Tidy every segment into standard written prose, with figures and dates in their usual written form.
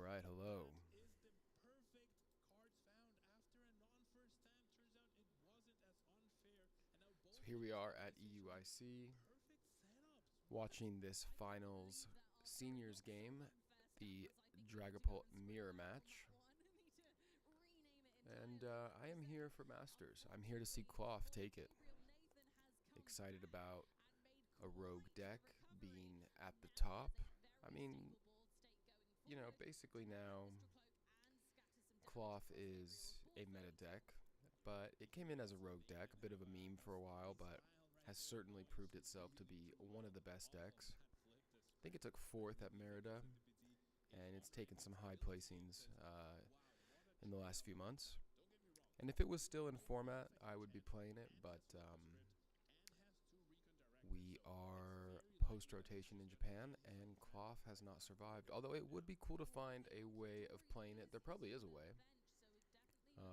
right, hello. So here we are at EUIC, watching this finals seniors game, the Dragapult mirror match. And I am here for Masters. I'm here to see KLAWF take it. Excited about a rogue deck being at the top. I mean, basically now KLAWF is a meta deck, but it came in as a rogue deck, a bit of a meme for a while, but has certainly proved itself to be one of the best decks. I think it took 4th at Merida, and it's taken some high placings in the last few months. And if it was still in format, I would be playing it, but we are post-rotation in Japan, and KLAWF has not survived. Although it would be cool to find a way of playing it. There probably is a way.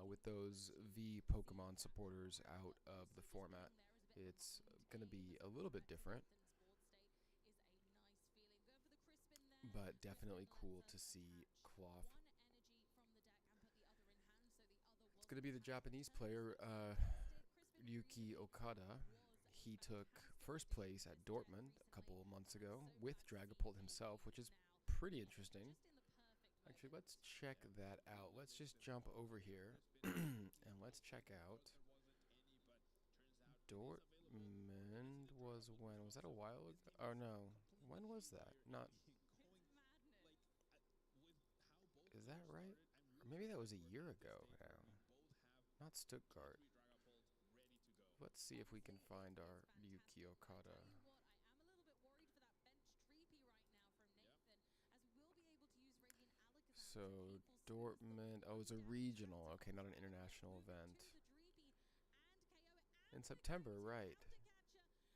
With those V Pokemon supporters out of the format, it's going to be a little bit different. But definitely cool to see KLAWF. It's going to be the Japanese player, Ryuki Okada. He took first place at Dortmund a couple of months ago with Dragapult himself, which is pretty interesting. Actually, let's check that out. Let's just jump over here and let's check out Dortmund was when? Was that a while ago? Oh no. When was that? Not. Is that right? Or maybe that was a year ago now. Not Stuttgart. Let's see if we can find our Ryuki Okada. So, Dortmund. Oh, it's a regional. Okay, not an international event. In September, right.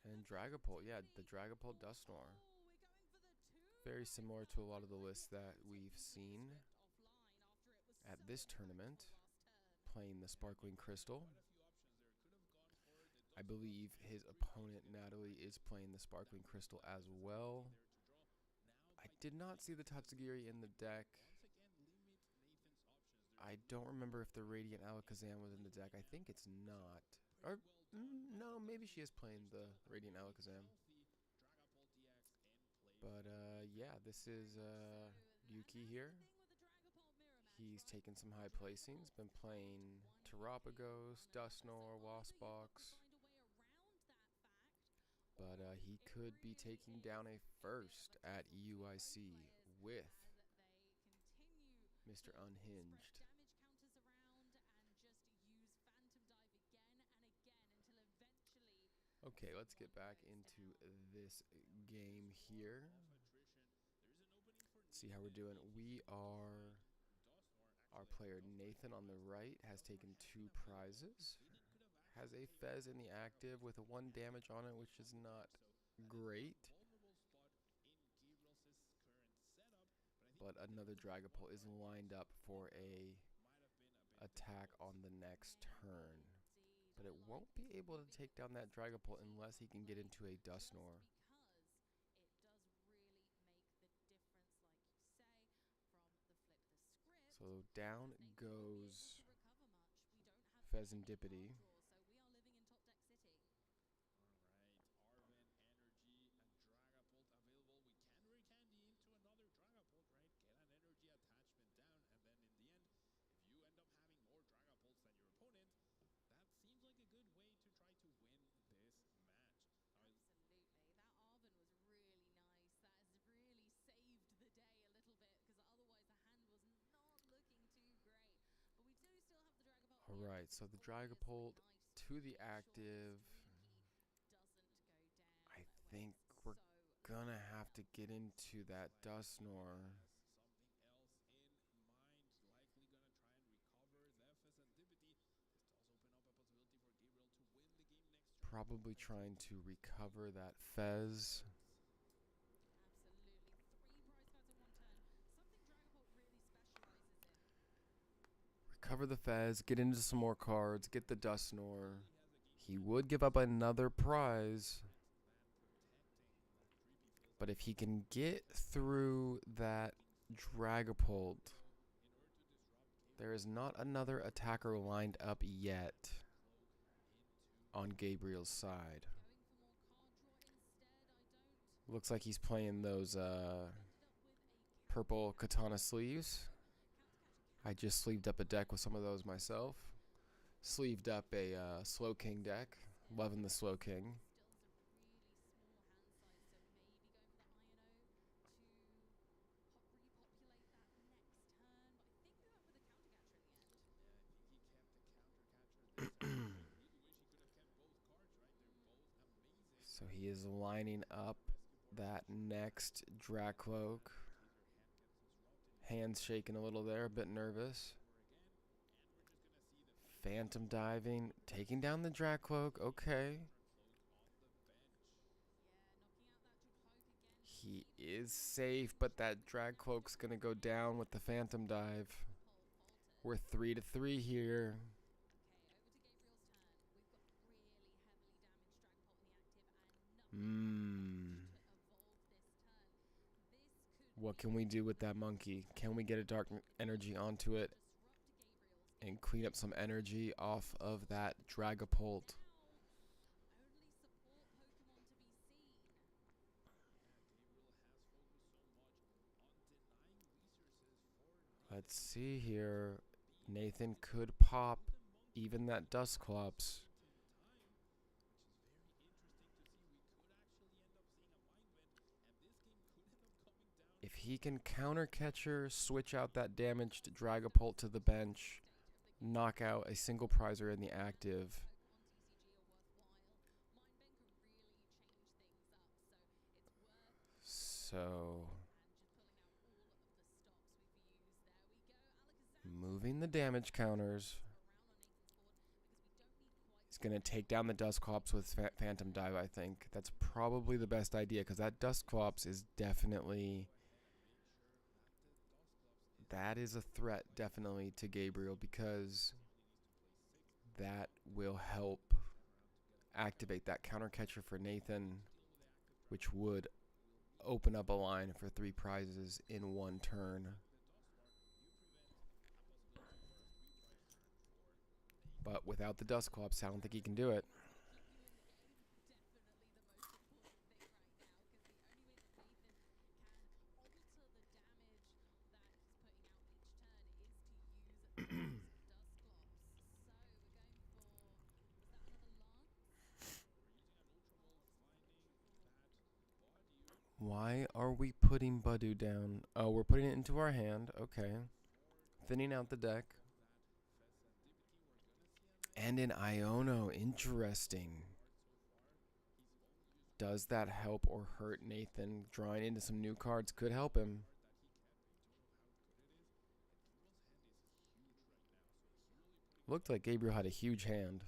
And Dragapult. Yeah, the Dragapult Dusknoir. Very similar to a lot of the lists that we've seen at this tournament. Playing the Sparkling Crystal. I believe his opponent, Natalie, is playing the Sparkling Crystal as well. I did not see the Tatsugiri in the deck. I don't remember if the Radiant Alakazam was in the deck. I think it's not. Or, no, maybe she is playing the Radiant Alakazam. But, yeah, this is Yuki here. He's taken some high placings. Been playing Terapagos, Dusknoir, Waspbox. But he could be taking down a first at EUIC with Mr. Unhinged. Okay, let's get back into this game here. See how we're doing. Our player Nathan on the right has taken 2 prizes. Has a Fez in the active with a 1 damage on it, which is not great. But another Dragapult is lined up for a attack on the next turn. But it won't be able to take down that Dragapult unless he can get into a Dusknoir. So down goes Pheasantipity. Alright, so the Dragapult to the active. I think we're gonna have to get into that Dusknoir. Probably trying to recover that Fez. Recover the Fez, get into some more cards, get the Dusknoir. He would give up another prize. But if he can get through that Dragapult. There is not another attacker lined up yet on Gabriel's side. Looks like he's playing those purple katana sleeves. I just sleeved up a deck with some of those myself. Sleeved up a Slow King deck. Loving the Slow King. So he is lining up that next DRAGAPULT. Hands shaking a little there, a bit nervous. Phantom diving, taking down the DRAGAPULT. Okay. He is safe, but that DRAGAPULT's gonna go down with the Phantom dive. We're 3-3 here. What can we do with that monkey? Can we get a dark energy onto it and clean up some energy off of that DRAGAPULT? Let's see here. Nathan could pop even that Dusclops. If he can counter catcher, switch out that damaged DRAGAPULT to the bench, knock out a single prizer in the active. So, moving the damage counters. He's going to take down the Dusclops with Phantom Dive, I think. That's probably the best idea, because that Dusclops is definitely... That is a threat, definitely, to Gabriel, because that will help activate that counter catcher for Nathan, which would open up a line for 3 prizes in 1 turn. But without the Dusclops, I don't think he can do it. Why are we putting Badu down? Oh, we're putting it into our hand. Okay. Thinning out the deck. And an Iono. Interesting. Does that help or hurt Nathan? Drawing into some new cards could help him. Looked like Gabriel had a huge hand.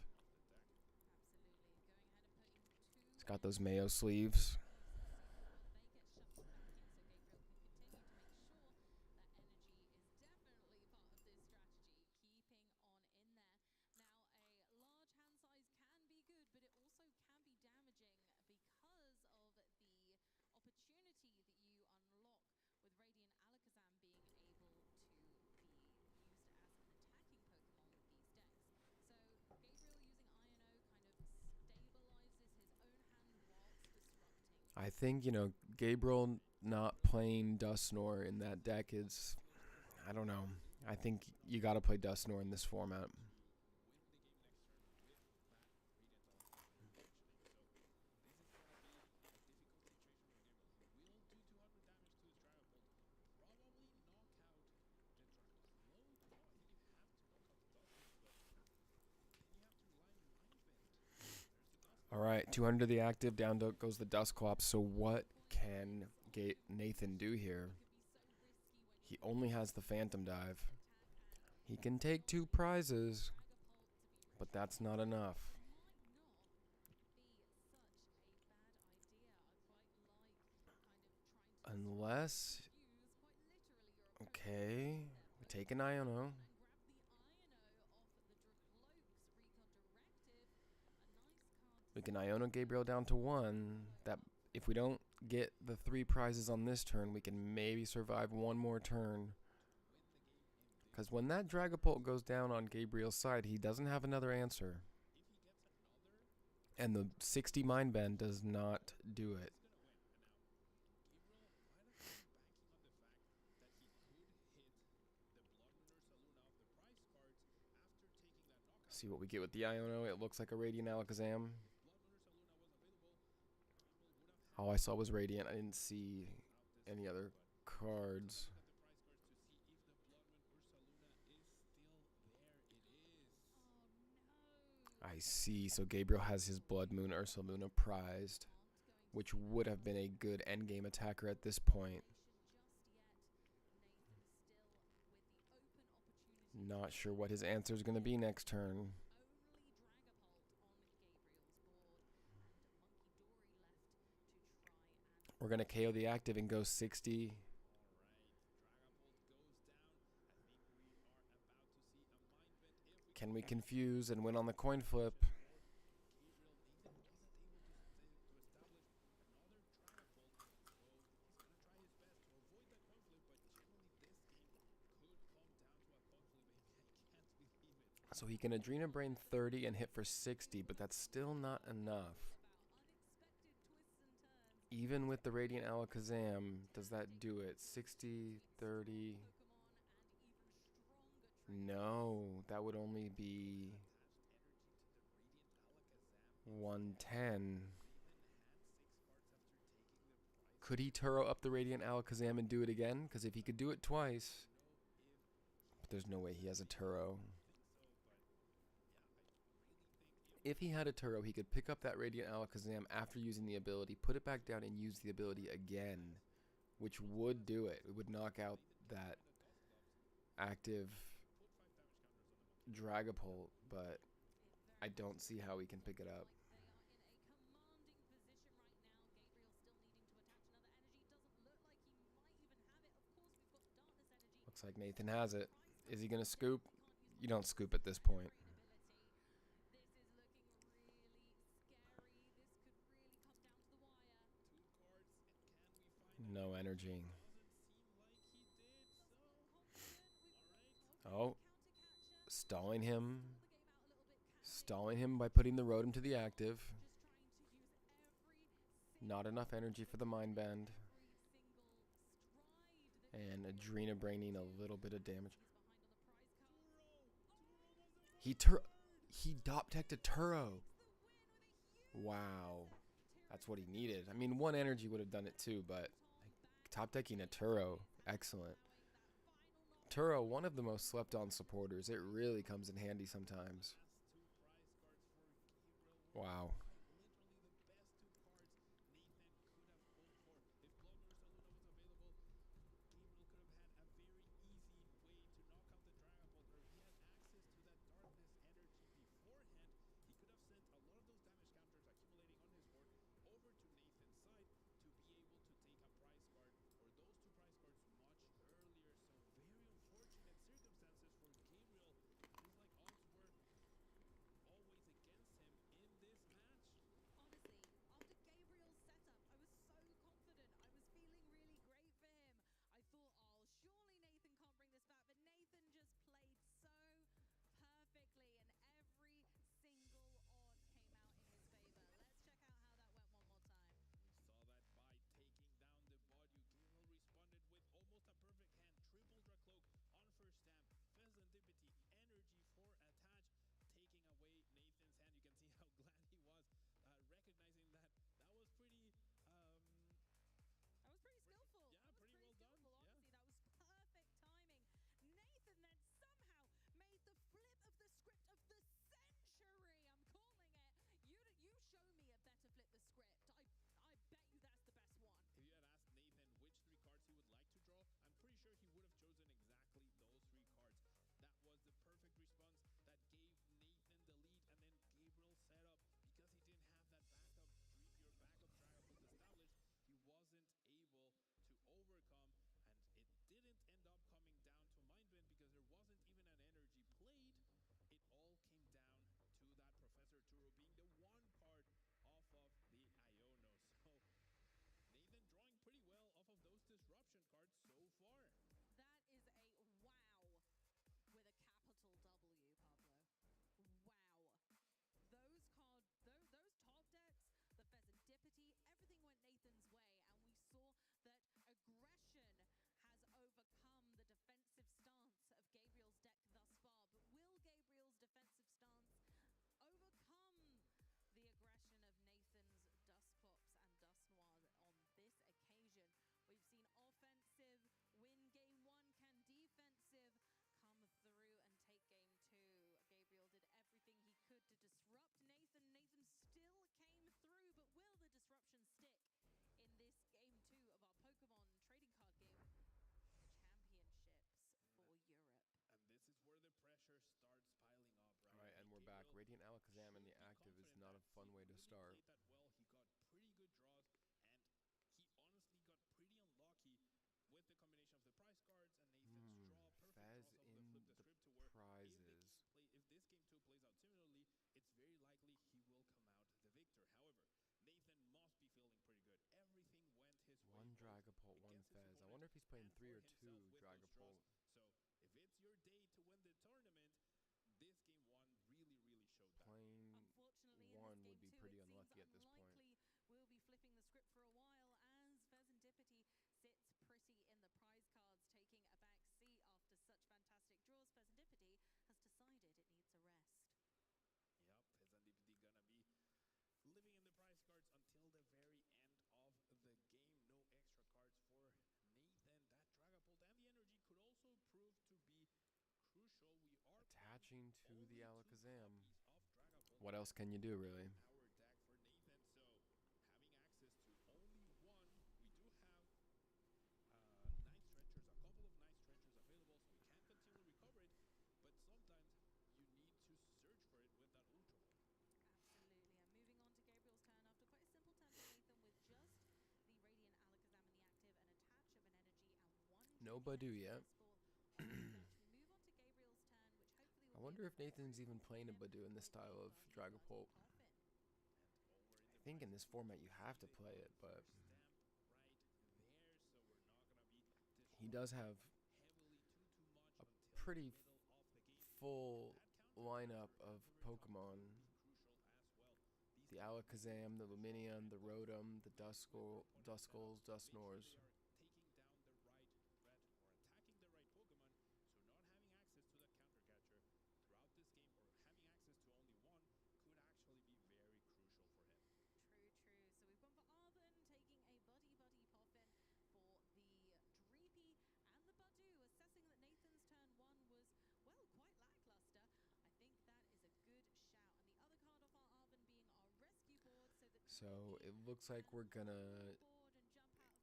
He's got those Mayo sleeves. I think, Gabriel not playing Dusknoir in that deck is, I don't know. I think you got to play Dusknoir in this format. All right, 200 the active, down goes the Dusclops. So what can Nathan do here? He only has the Phantom Dive. He can take 2 prizes, but that's not enough. Unless... Okay, we take an Iono. We can Iono Gabriel down to 1. That if we don't get the 3 prizes on this turn, we can maybe survive one more turn. Because when that Dragapult goes down on Gabriel's side, he doesn't have another answer. And the 60 Mind Bend does not do it. See what we get with the Iono. It looks like a Radiant Alakazam. All I saw was Radiant. I didn't see any other cards. I see. So Gabriel has his Blood Moon Ursaluna prized, which would have been a good endgame attacker at this point. Not sure what his answer is going to be next turn. We're going to KO the active and go 60. Can we confuse and win on the coin flip? So he can Adrena Brain 30 and hit for 60, but that's still not enough. Even with the Radiant Alakazam, does that do it? 60, 30... No, that would only be 110. Could he Turo up the Radiant Alakazam and do it again? Because if he could do it twice... But there's no way he has a Turo. If he had a Turo, he could pick up that Radiant Alakazam after using the ability, put it back down, and use the ability again, which would do it. It would knock out that active Dragapult, but I don't see how he can pick it up. Looks like Nathan has it. Is he going to scoop? You don't scoop at this point. No energy. Oh. Stalling him. Stalling him by putting the Rotom to the active. Not enough energy for the Mind Bend. And Adrena Braining a little bit of damage. He Dop Teched a Turo. Wow. That's what he needed. I mean, 1 energy would have done it too, but top decking a Turo. Excellent. Turo, one of the most slept on supporters. It really comes in handy sometimes. Wow. start. He played that well. He got pretty good draws, and he honestly got pretty unlucky with the combination of the prize cards and Nathan's draw. Perfect Fez draws off in the flip the the script to where prizes. if this game 2 plays out similarly, it's very likely he will come out the victor. However, Nathan must be feeling pretty good. Everything went his way. One Dragapult, one Fez. I wonder if he's playing 3 or 2 Dragapult. So if it's your day to win the tournament, this game 1 really showed that. Playing Unfortunately, 1 would in this be game pretty two, it unlucky seems at this point. unlikely we'll be flipping the script for a while as Fezandipity sits pretty in the prize cards, taking a back seat after such fantastic draws. Fezandipity has decided it needs a rest. Yep, Fezandipity gonna be living in the prize cards until the very end of the game. No extra cards for Nathan. That Dragapult and the energy could also prove to be crucial. We are attaching to the Alakazam. What else can you do, really? Our deck for Nathan, so having access to only 1, we do have nice trenchers, a couple of nice trenchers available, so we can continue to recover it, but sometimes you need to search for it with that Ultra Ball. Absolutely, and moving on to Gabriel's turn after quite a simple turn for Nathan with just the Radiant Alakazam in the active, an attach of an energy, and 1 No Badu yet. Move on to Gabriel's turn, which hopefully will I wonder if Nathan's even playing a Badu in this style of Dragapult. I think in this format you have to play it, but he does have a pretty full lineup of Pokemon. The Alakazam, the Luminion, the Rotom, the Duskull, Duskulls, Dusknors. Taking down the right threat or attacking the right Pokemon, so not having access to that counter catcher throughout this game or having access to only 1 could actually be very crucial for him. True. So we've gone for Arben, taking a Buddy Poppin for the Dreepy and the Badu, assessing that Nathan's turn 1 was, well, quite lackluster. I think that is a good shout. And the other card off our Arben being our rescue board, so it looks like we're gonna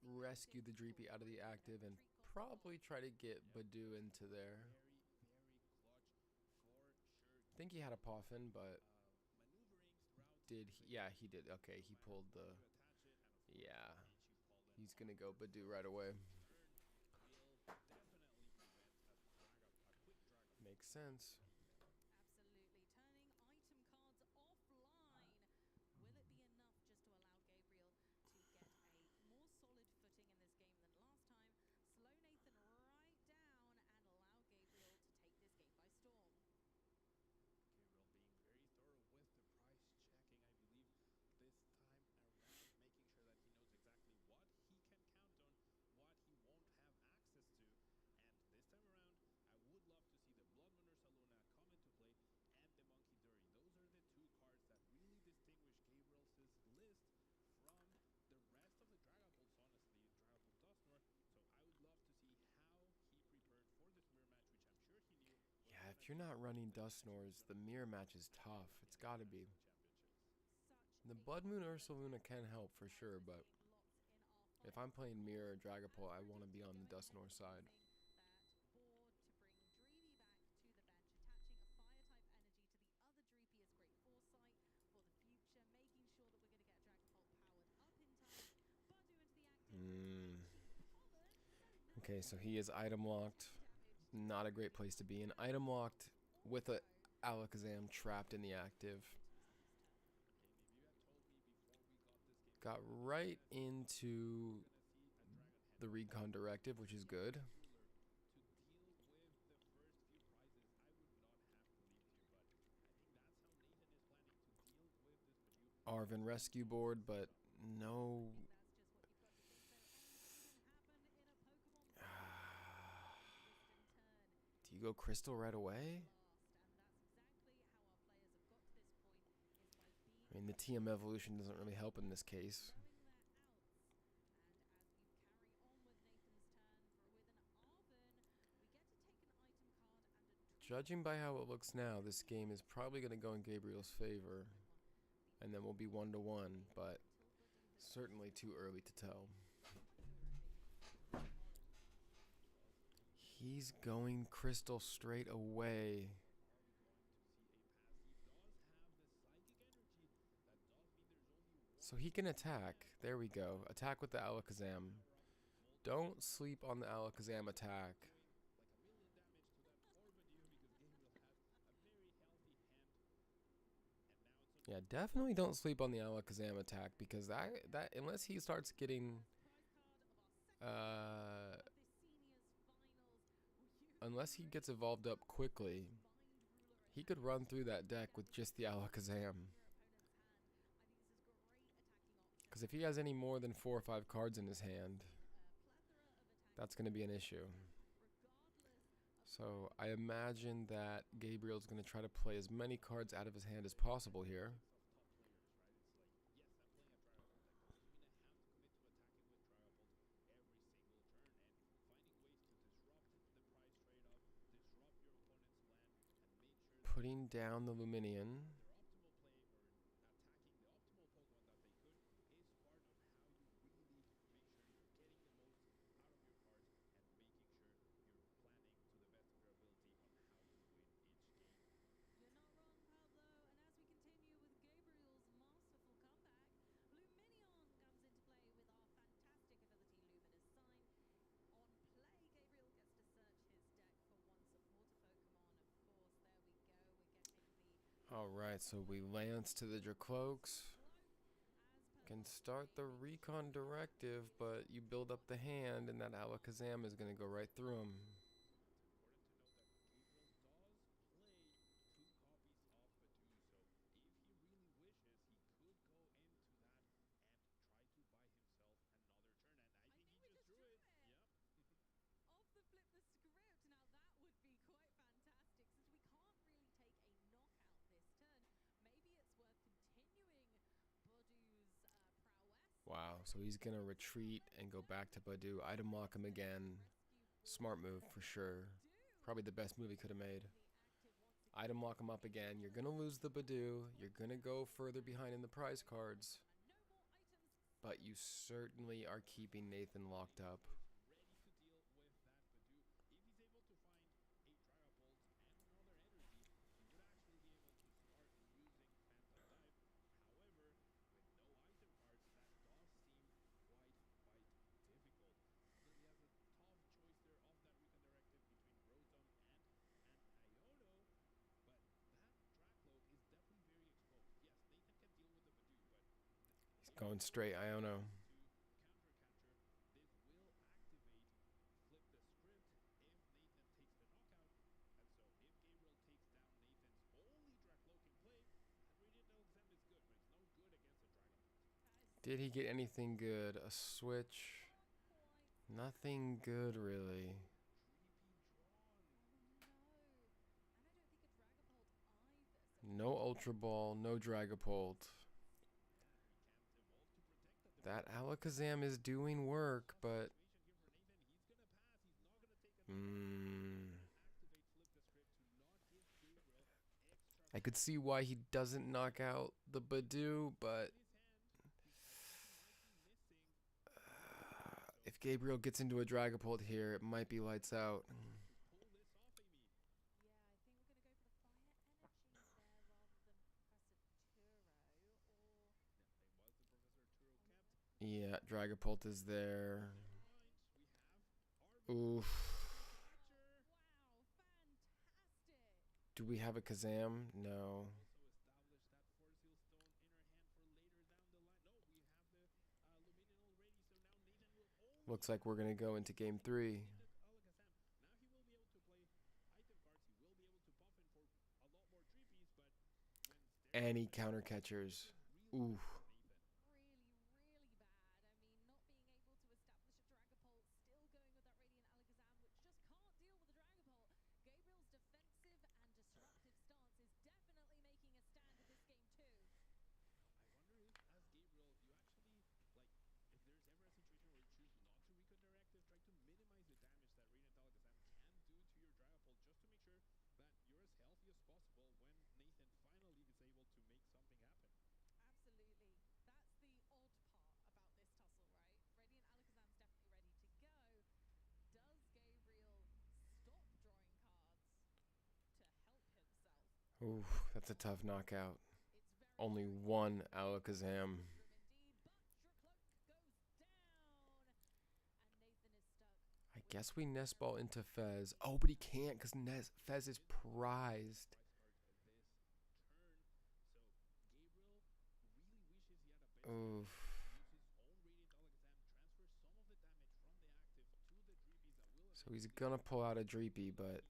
rescue the Dreepy out of the active and probably try to get Badu into there. Very clutch for sure. I think he had a Poffin, but did he? Yeah, he did. Okay, he pulled the... Yeah, he's gonna go Badu right away. Makes sense. Absolutely. Turning item cards offline. Will it be enough just to allow Gabriel to get a more solid footing in this game than last time? Slow Nathan right down and allow Gabriel to take this game by storm. Gabriel being very thorough with the price checking, I believe, this time around, making sure that he knows exactly what he can count on, what he won't have access to. And this time around, I would love to see the Blood Moon Ursaluna come into play and the Monkey Dury. Those are the 2 cards that really distinguish Gabriel's list from the rest of the Dragapults, honestly, Dragapult Dusknor. So I would love to see how he prepared for this mirror match, which I'm sure he knew. Yeah, if you're not running Dusknors, the mirror match is tough. It's gotta be. The Blood Moon Ursaluna can help for sure, but if I'm playing Mirror or Dragapult, I want to be on the Dusknor side. Dreepy is great foresight for the future, making sure that we're going to get Dragapult powered up in time. Badu into the active. Okay, so he is item locked. Not a great place to be in. Item locked with a Alakazam trapped in the active. Got right into the Recon Directive, which is good. Arven rescue board, but no. Do you go Crystal right away? I mean, the TM evolution doesn't really help in this case. Judging by how it looks now, this game is probably going to go in Gabriel's favor. And then we'll be 1-1, but certainly too early to tell. He's going Crystal straight away. So he can attack. There we go. Attack with the Alakazam. Don't sleep on the Alakazam attack. Yeah, definitely don't sleep on the Alakazam attack, because that unless he starts getting unless he gets evolved up quickly, he could run through that deck with just the Alakazam. Because if he has any more than 4 or 5 cards in his hand, that's going to be an issue. So I imagine that Gabriel's going to try to play as many cards out of his hand as possible here. Putting down the Luminion. Alright, so we lance to the Dracloaks. Can start the Recon Directive, but you build up the hand and that Alakazam is going to go right through him. Wow, so he's going to retreat and go back to Badu. Item lock him again. Smart move for sure. Probably the best move he could have made. Item lock him up again. You're going to lose the Badu. You're going to go further behind in the prize cards. But you certainly are keeping Nathan locked up. Going straight Iono. Did he get anything good? A switch? Nothing good, really. No Ultra Ball, no Dragapult. That Alakazam is doing work, but... I could see why he doesn't knock out the Badu, but... if Gabriel gets into a Dragapult here, it might be lights out. Yeah, Dragapult is there. Oof. Do we have a Kazam? No. Looks like we're going to go into game 3. Any counter catchers. Oof. Oof, that's a tough knockout. Only one Alakazam. Guess we nest ball into Fez. Oh, but he can't because Fez is prized. Oof. So he's gonna pull out a Dreepy, but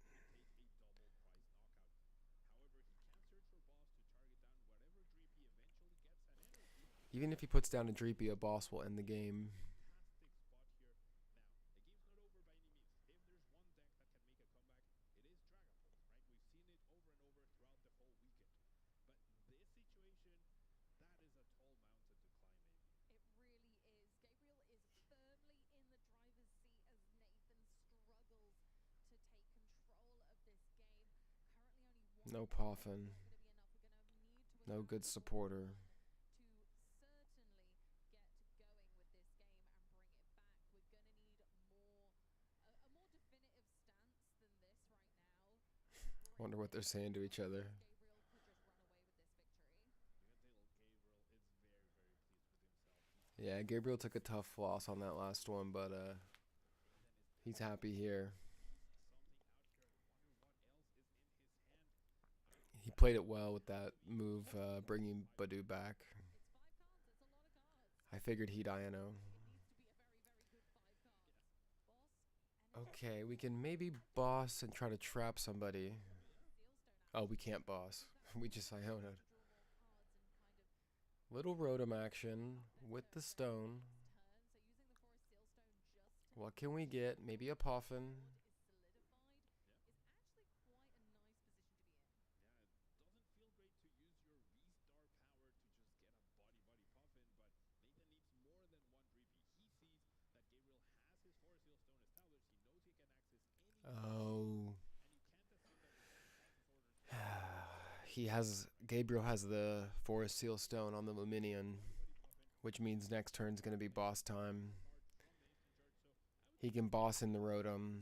even if he puts down a Dreepy, a boss will end the game. No Poffin. No good supporter. Wonder what they're saying to each other. Yeah, Gabriel took a tough loss on that last one, but he's happy here. He played it well with that move, bringing Badu back. I figured he'd INO. Okay, we can maybe boss and try to trap somebody. Oh, we can't boss. We just Iono'd. Little Rotom action with the stone. What can we get? Maybe a Poffin. Oh. Gabriel has the Forest Seal Stone on the Luminion, which means next turn's going to be boss time. He can boss in the Rotom,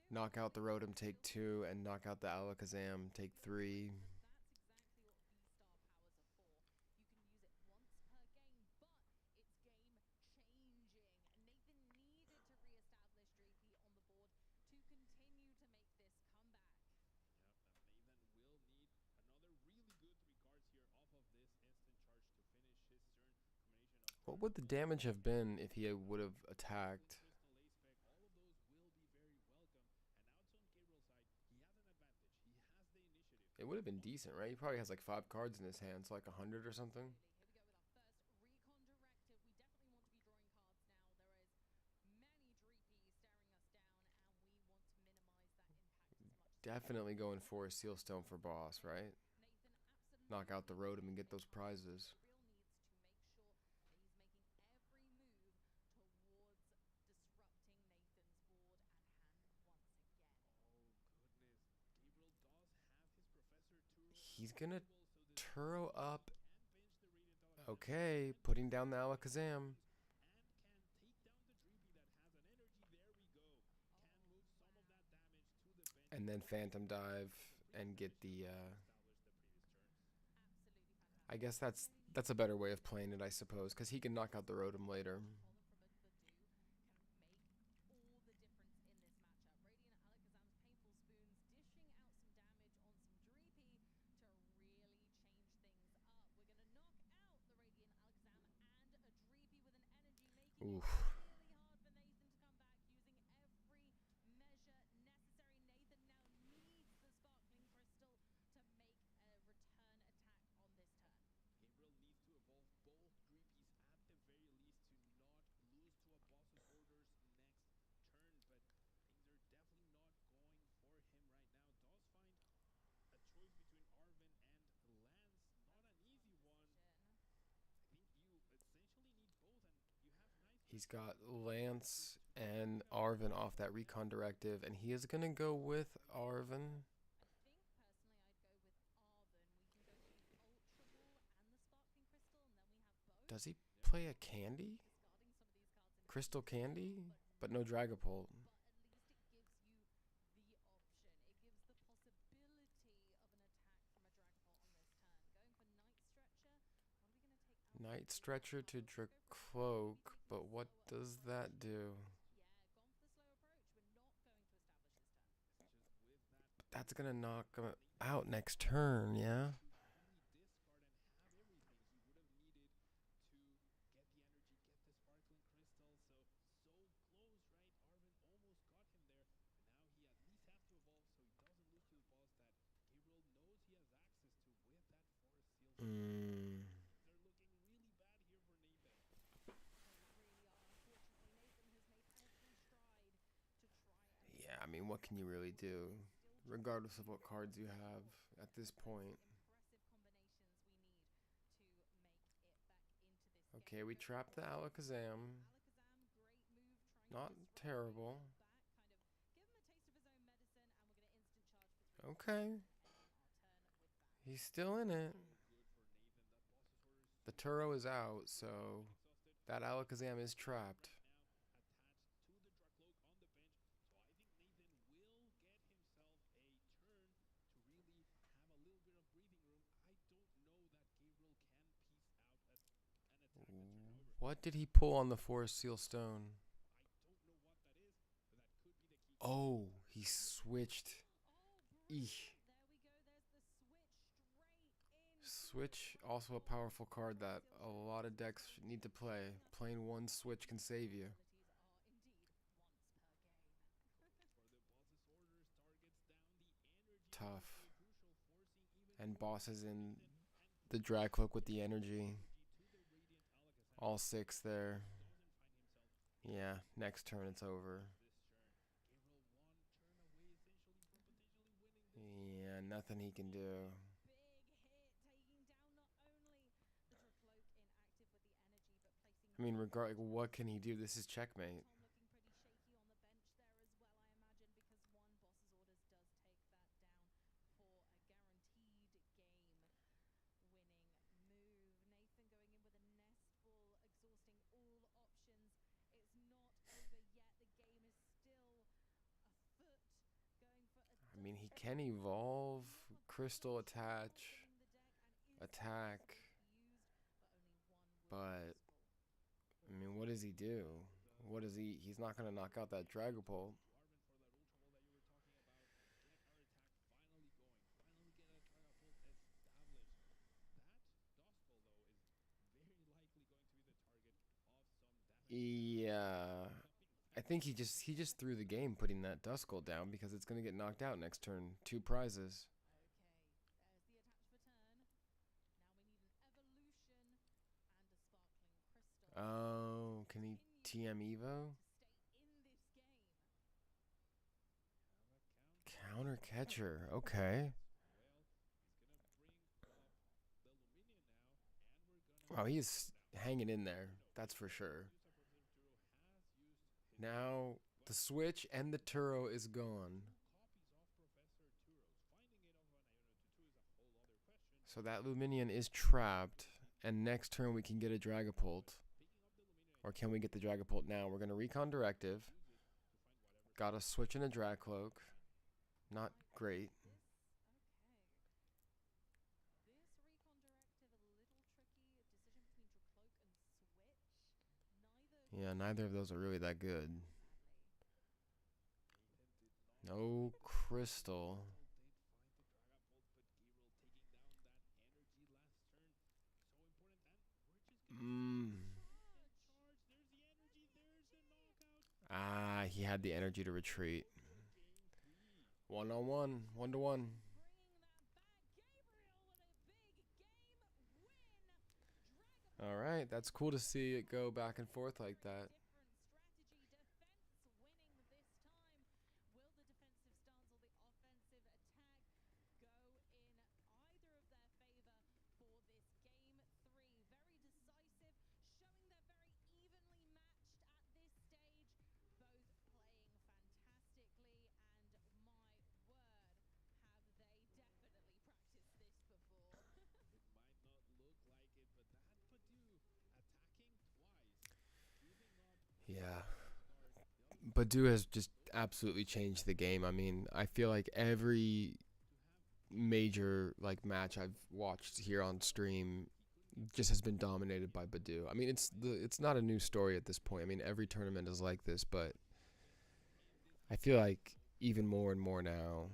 knock out the Rotom, take 2, and knock out the Alakazam, take 3. What would the damage have been if he would have attacked? It would have been decent, right? He probably has like 5 cards in his hand, so like 100 or something. Definitely going for a Seal Stone for boss, right? Knock out the Rotom and get those prizes. He's gonna Turo up. Okay, putting down the Alakazam. And then Phantom Dive and get the I guess that's a better way of playing it, I suppose, because he can knock out the Rotom later. Oof. He's got Lance and Arven off that recon directive, and he is going to go with Arven. Does he play a Candy? Crystal Candy? But no Dragapult. Night Stretcher to Dracloak, but what does that do? That's gonna knock him out next turn, yeah? Only discard and have everything he would have needed to get the energy, get the sparkling crystal. So close, right? Arvin almost got him there, and now he at least has to evolve so he doesn't lose to the boss that Gabriel knows he has access to with that Forest Seal Stone. Mm. Things are looking really bad here for Nathan. They really are. Unfortunately, Nathan has made every stride to try and Yeah, I mean, what can you really do? Regardless of what cards you have at this point. impressive combinations we need to make it back into this Okay, we trapped the Alakazam. Alakazam, great move, trying Not to just terrible. back, kind of give him a taste of his own medicine, and we're going to instant charge for 3 Okay. and end our turn with that. He's still in it. So good for Nathan. That boss's order is The super Turo is exhausted. out, so Exhausted. that Alakazam is trapped. Right now attached to the Dracloak on the bench. So I think Nathan will get himself a turn to really have a little bit of breathing room. I don't know that Gabriel can piece out an attack that turn over. What did he pull on the Forest Seal Stone? I don't know what that is, but that could be the key. Oh, he switched. Oh, Eesh. there we go. There's the switch straight in. Switch, also a powerful card that a lot of decks need to play. Playing one switch can save you. Abilities are indeed once per game. For the boss's orders, targets down the energy. Tough. Crucial, forcing even And more bosses in and the Dragcloak with the energy. energy to the Radiant Alakazam. All 6 there. Doesn't find himself Yeah, next turn it's over. this turn. Gabriel one turn away essentially from potentially winning this. Yeah, nothing he can do. Big hit, taking down not only the Dracloak inactive with the energy, but placing. I mean, what can he do? This is checkmate. Tom looking pretty shaky on the bench there as well, I imagine, because one boss's orders does take that down for a guaranteed game winning move. Nathan going in with a nest ball, exhausting all options. It's not over yet. The game is still afoot. Going for a I mean, he can evolve, crystal attach, in the deck and attack, used, but I mean, what does he do? What does he? He's not gonna knock out that Dragapult. Arvin for that ultra ball that you were talking about. Get our attack finally going. Finally get a Dragapult established. That Duskull though is very likely going to be the target of some damage. Yeah, I think he just threw the game putting that Duskull down because it's gonna get knocked out next turn. 2 prizes. okay, there's the attach for turn. Now we need an evolution and a sparkling crystal. Oh, can he TM Evo? To stay in this game. Have a Counter catcher. Okay. Well, he's gonna bring up the Luminion now, and we're gonna. Wow, he's hanging in there. That's for sure. Now the switch and the Turo is gone. Copies of Professor Turo's. Finding it of an Iono 2 is a whole other question. So that Luminion is trapped, and next turn we can get a Dragapult. Picking up the Luminion Or can we get the Dragapult now? We're gonna Recon Directive. use it to find whatever. Got a switch and a Dragcloak. Not great. This recon directive a little tricky. A decision between Dracloak and Switch. Yeah, neither of those are really that good. Sadly. Nathan did not No crystal. did find the Dragapult, but Gabriel taking down that energy last turn. So important, and we're just gonna charge. There's the energy, there's the knockout. Ah, he had the energy to retreat. For game 3. 1-on-1, 1-to-1. Bringing that back, Gabriel with a big game win. All right, that's cool to see it go back and forth like that. Different strategy, defense winning this time. Will the defensive stance or the offensive attack go in either of their favor for this game 3? Very decisive, showing they're very evenly matched at this stage. Both playing fantastically, and my word, have they definitely practiced this before. It might not look like it, but that Padu attacking twice, giving up Yeah. start. Badu has just absolutely changed the game. I mean, I feel like every major match I've watched here on stream just has been dominated by Badu. I mean, it's not a new story at this point. I mean, every tournament is like this, but I feel like even more and more now.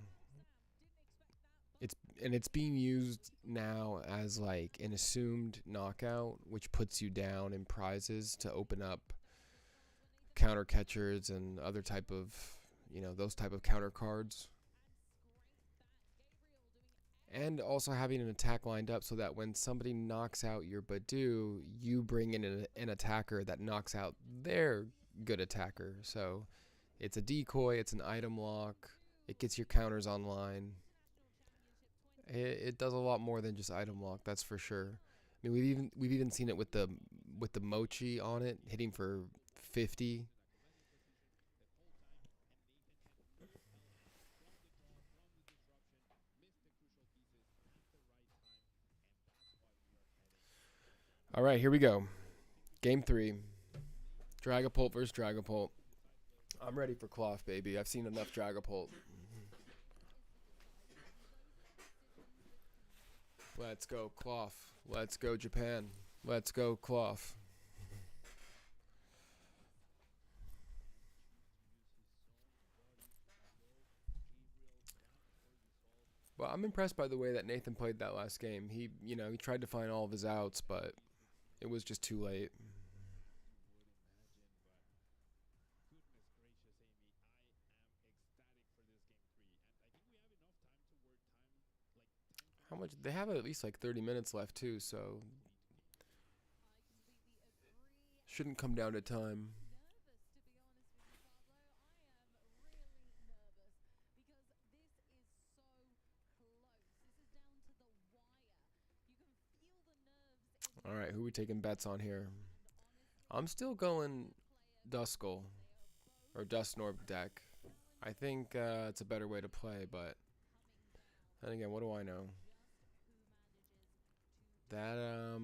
it's being used now as like an assumed knockout, which puts you down in prizes to open up counter catchers and other type of, those type of counter cards. And also having an attack lined up so that when somebody knocks out your Badu, you bring in an attacker that knocks out their good attacker. So it's a decoy, it's an item lock, it gets your counters online. It does a lot more than just item lock, that's for sure. I mean, we've even seen it with the mochi on it, hitting for 50. All right, here we go. Game 3. Dragapult versus Dragapult. I'm ready for KLAWF, baby. I've seen enough Dragapult. Let's go KLAWF. Let's go Japan. Let's go KLAWF. Well, I'm impressed by the way that Nathan played that last game. He tried to find all of his outs, but it was just too late. How much? They have at least like 30 minutes left too, so shouldn't come down to time. All right, who are we taking bets on here? I'm still going Duskull or Dustnorb deck. I think it's a better way to play, but then again, what do I know? That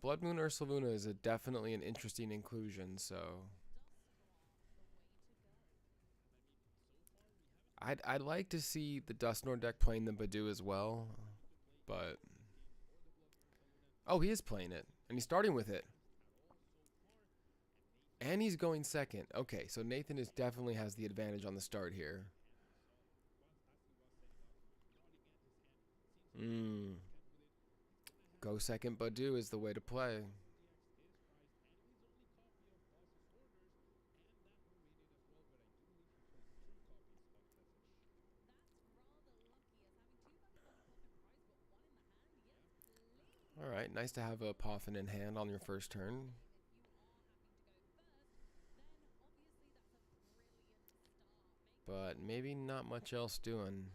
Blood Moon Ursaluna is definitely an interesting inclusion, so I'd like to see the Dustnorb deck playing the Badu as well, but oh, he is playing it, and he's starting with it. And he's going second. Okay, so Nathan definitely has the advantage on the start here. Go second Badu is the way to play. Alright, nice to have a Poffin in hand on your first turn. But maybe not much else doing.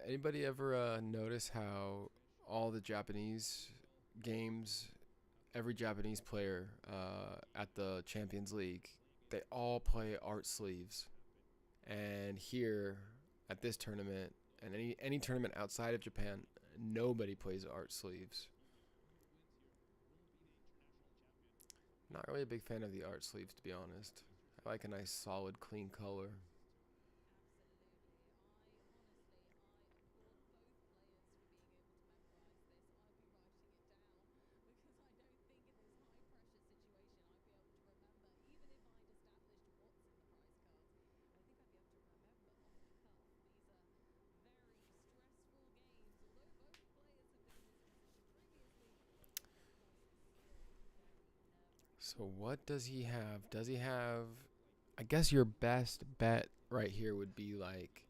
Anybody ever notice how all the Japanese games, every Japanese player at the Champions League, they all play art sleeves? And here at this tournament, and any tournament outside of Japan, nobody plays art sleeves. Not really a big fan of the art sleeves, to be honest. I like a nice, solid, clean color. So what does he have? Does he have... I guess your best bet right here would be like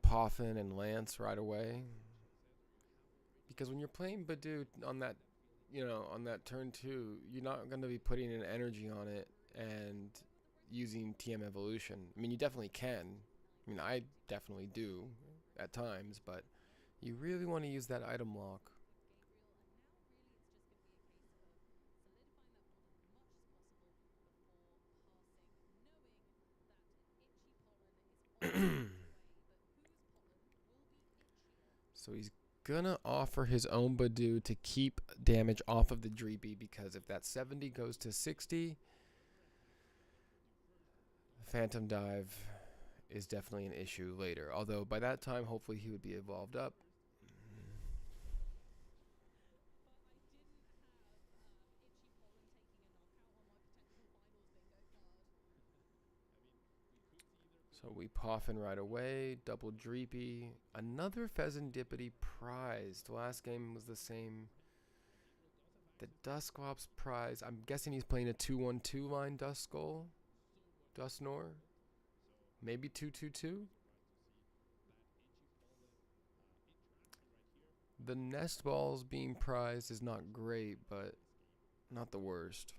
Poffin and Lance right away. Because when you're playing Badu on that, on that turn 2, you're not going to be putting an energy on it and using TM Evolution. I mean, you definitely can. I mean, I definitely do at times, but you really want to use that item lock. So he's gonna offer his own Badu to keep damage off of the Dreepy, because if that 70 goes to 60, Phantom Dive is definitely an issue later. Although by that time, hopefully he would be evolved up. So we Poffin right away, double Dreepy, another Pheasantipity prized. The last game was the same. The Dusclops prize, I'm guessing he's playing a 2-1-2 line Duskull, Dusnor, maybe 2-2-2. The nest balls being prized is not great, but not the worst.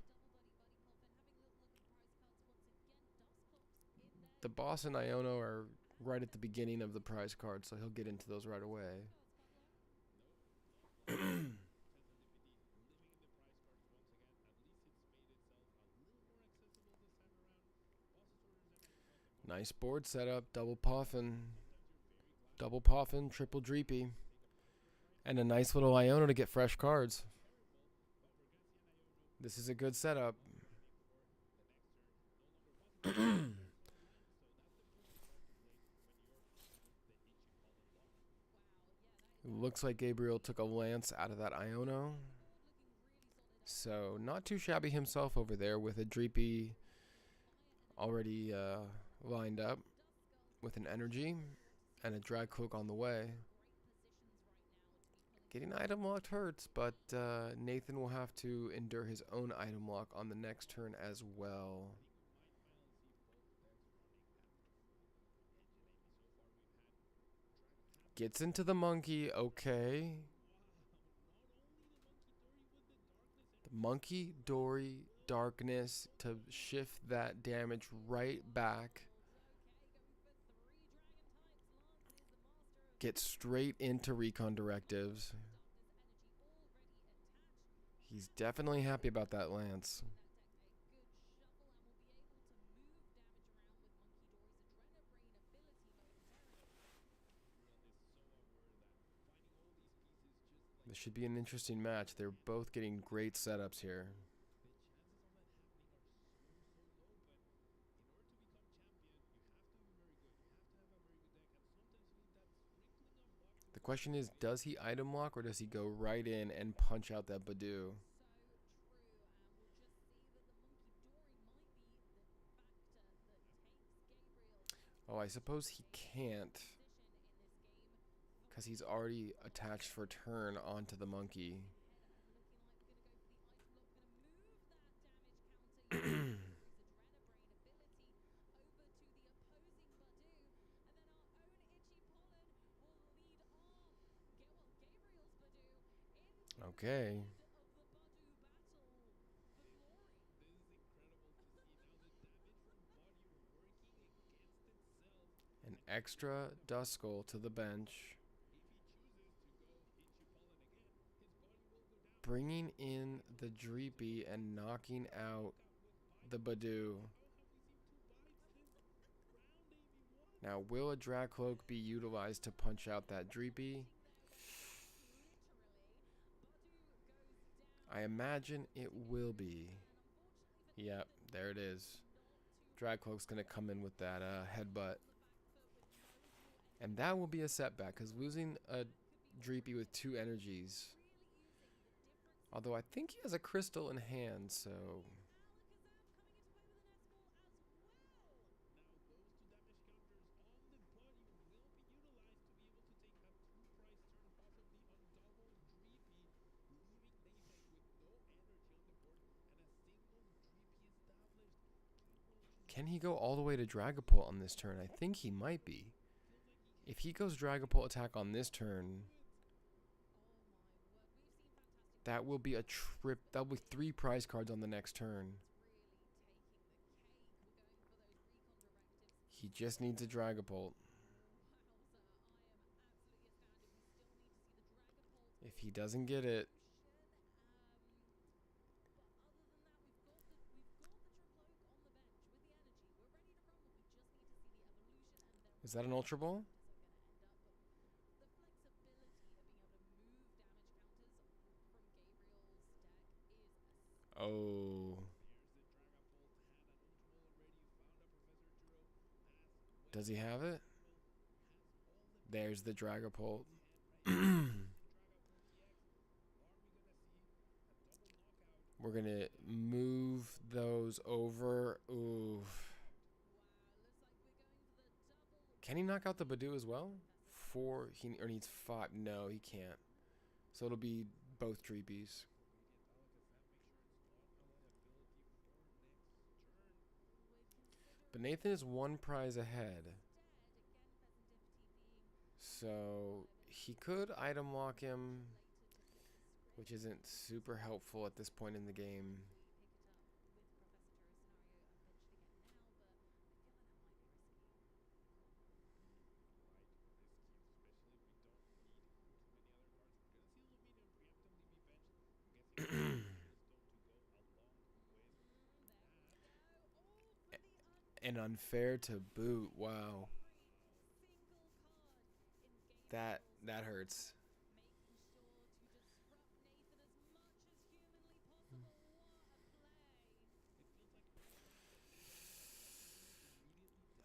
The boss and Iono are right at the beginning of the prize card, so he'll get into those right away. Nice board setup, double Poffin, triple Dreepy, and a nice little Iono to get fresh cards. This is a good setup. Looks like Gabriel took a Lance out of that Iono. So not too shabby himself over there with a Dreepy already lined up with an energy and a Dragcloak on the way. Getting item locked hurts, but Nathan will have to endure his own item lock on the next turn as well. Gets into the monkey, okay. The monkey, Dory, darkness to shift that damage right back. Get straight into recon directives. He's definitely happy about that Lance. This should be an interesting match. They're both getting great setups here. The question is, does he item lock or does he go right in and punch out that Badoo? Oh, I suppose he can't, because he's already attached for turn onto the monkey. Okay. An extra Duskull to the bench. Bringing in the Dreepy and knocking out the Badoo. Now, will a Dragcloak be utilized to punch out that Dreepy? I imagine it will be. Yep, there it is. Dragcloak's going to come in with that headbutt. And that will be a setback, because losing a Dreepy with 2 energies. Although I think he has a crystal in hand, so... Can he go all the way to Dragapult on this turn? I think he might be. If he goes Dragapult attack on this turn, that will be a trip. That will be 3 prize cards on the next turn. He just needs a Dragapult. If he doesn't get it, is that an Ultra Ball? Oh. Does he have it? There's the Dragapult. We're gonna move those over. Ooh. Can he knock out the Badoo as well? Four. He or needs five. No, he can't. So it'll be both Dreepies. But Nathan is one prize ahead. So he could item lock him, which isn't super helpful at this point in the game. And unfair to boot. Wow. That hurts.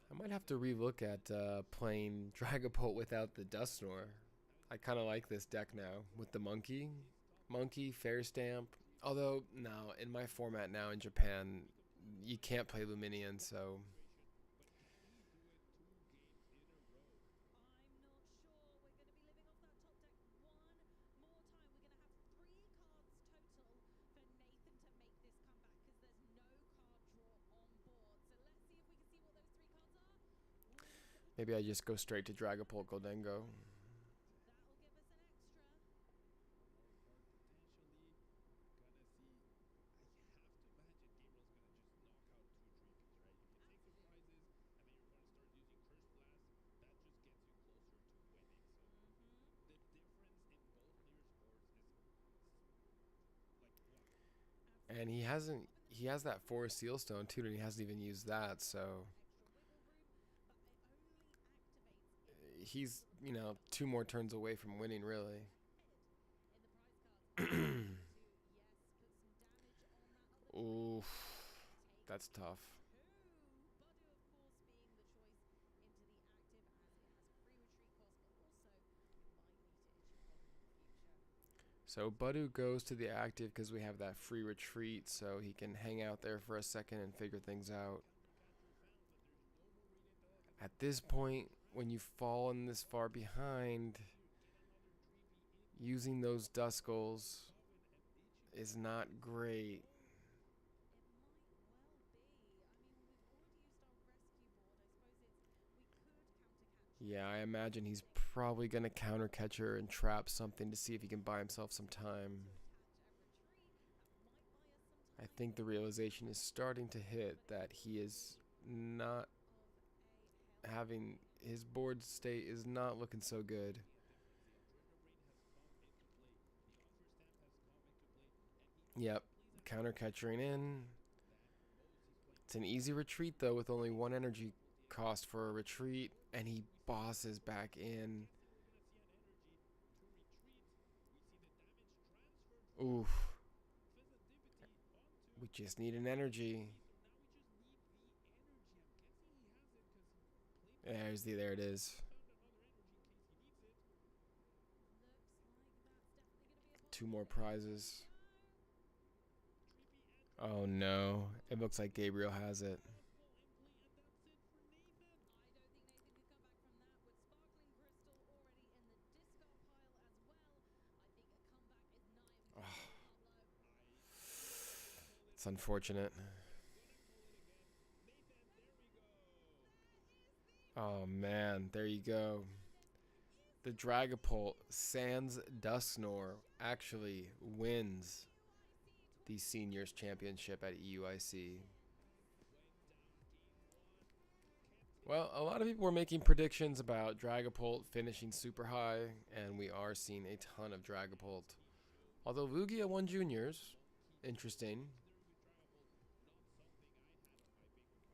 I might have to relook at playing Dragapult without the Dusknoir. I kind of like this deck now with the Monkey, Fair Stamp. Although, no, in my format now in Japan, you can't play Luminion, so... Maybe I just go straight to Dragapult Goldengo. And he has that Forest Sealstone too, and he hasn't even used that, so he's, 2 more turns away from winning, really. Oof, that's tough. So Badoo goes to the active because we have that free retreat, so he can hang out there for a second and figure things out. At this point, when you've fallen this far behind, using those Duskulls is not great. Yeah, I imagine he's probably going to counter catcher and trap something to see if he can buy himself some time. I think the realization is starting to hit that he is not having... His board state is not looking so good. Yep, counter catchering in. It's an easy retreat though with only 1 energy cost for a retreat, and he bosses back in. Oof. We just need an energy. There it is. 2 more prizes. Oh no, it looks like Gabriel has it. Oh. It's unfortunate. Oh man, there you go. The Dragapult sans Dusknoir actually wins the Seniors Championship at EUIC. Well, a lot of people were making predictions about Dragapult finishing super high, and we are seeing a ton of Dragapult. Although Lugia won Juniors, interesting.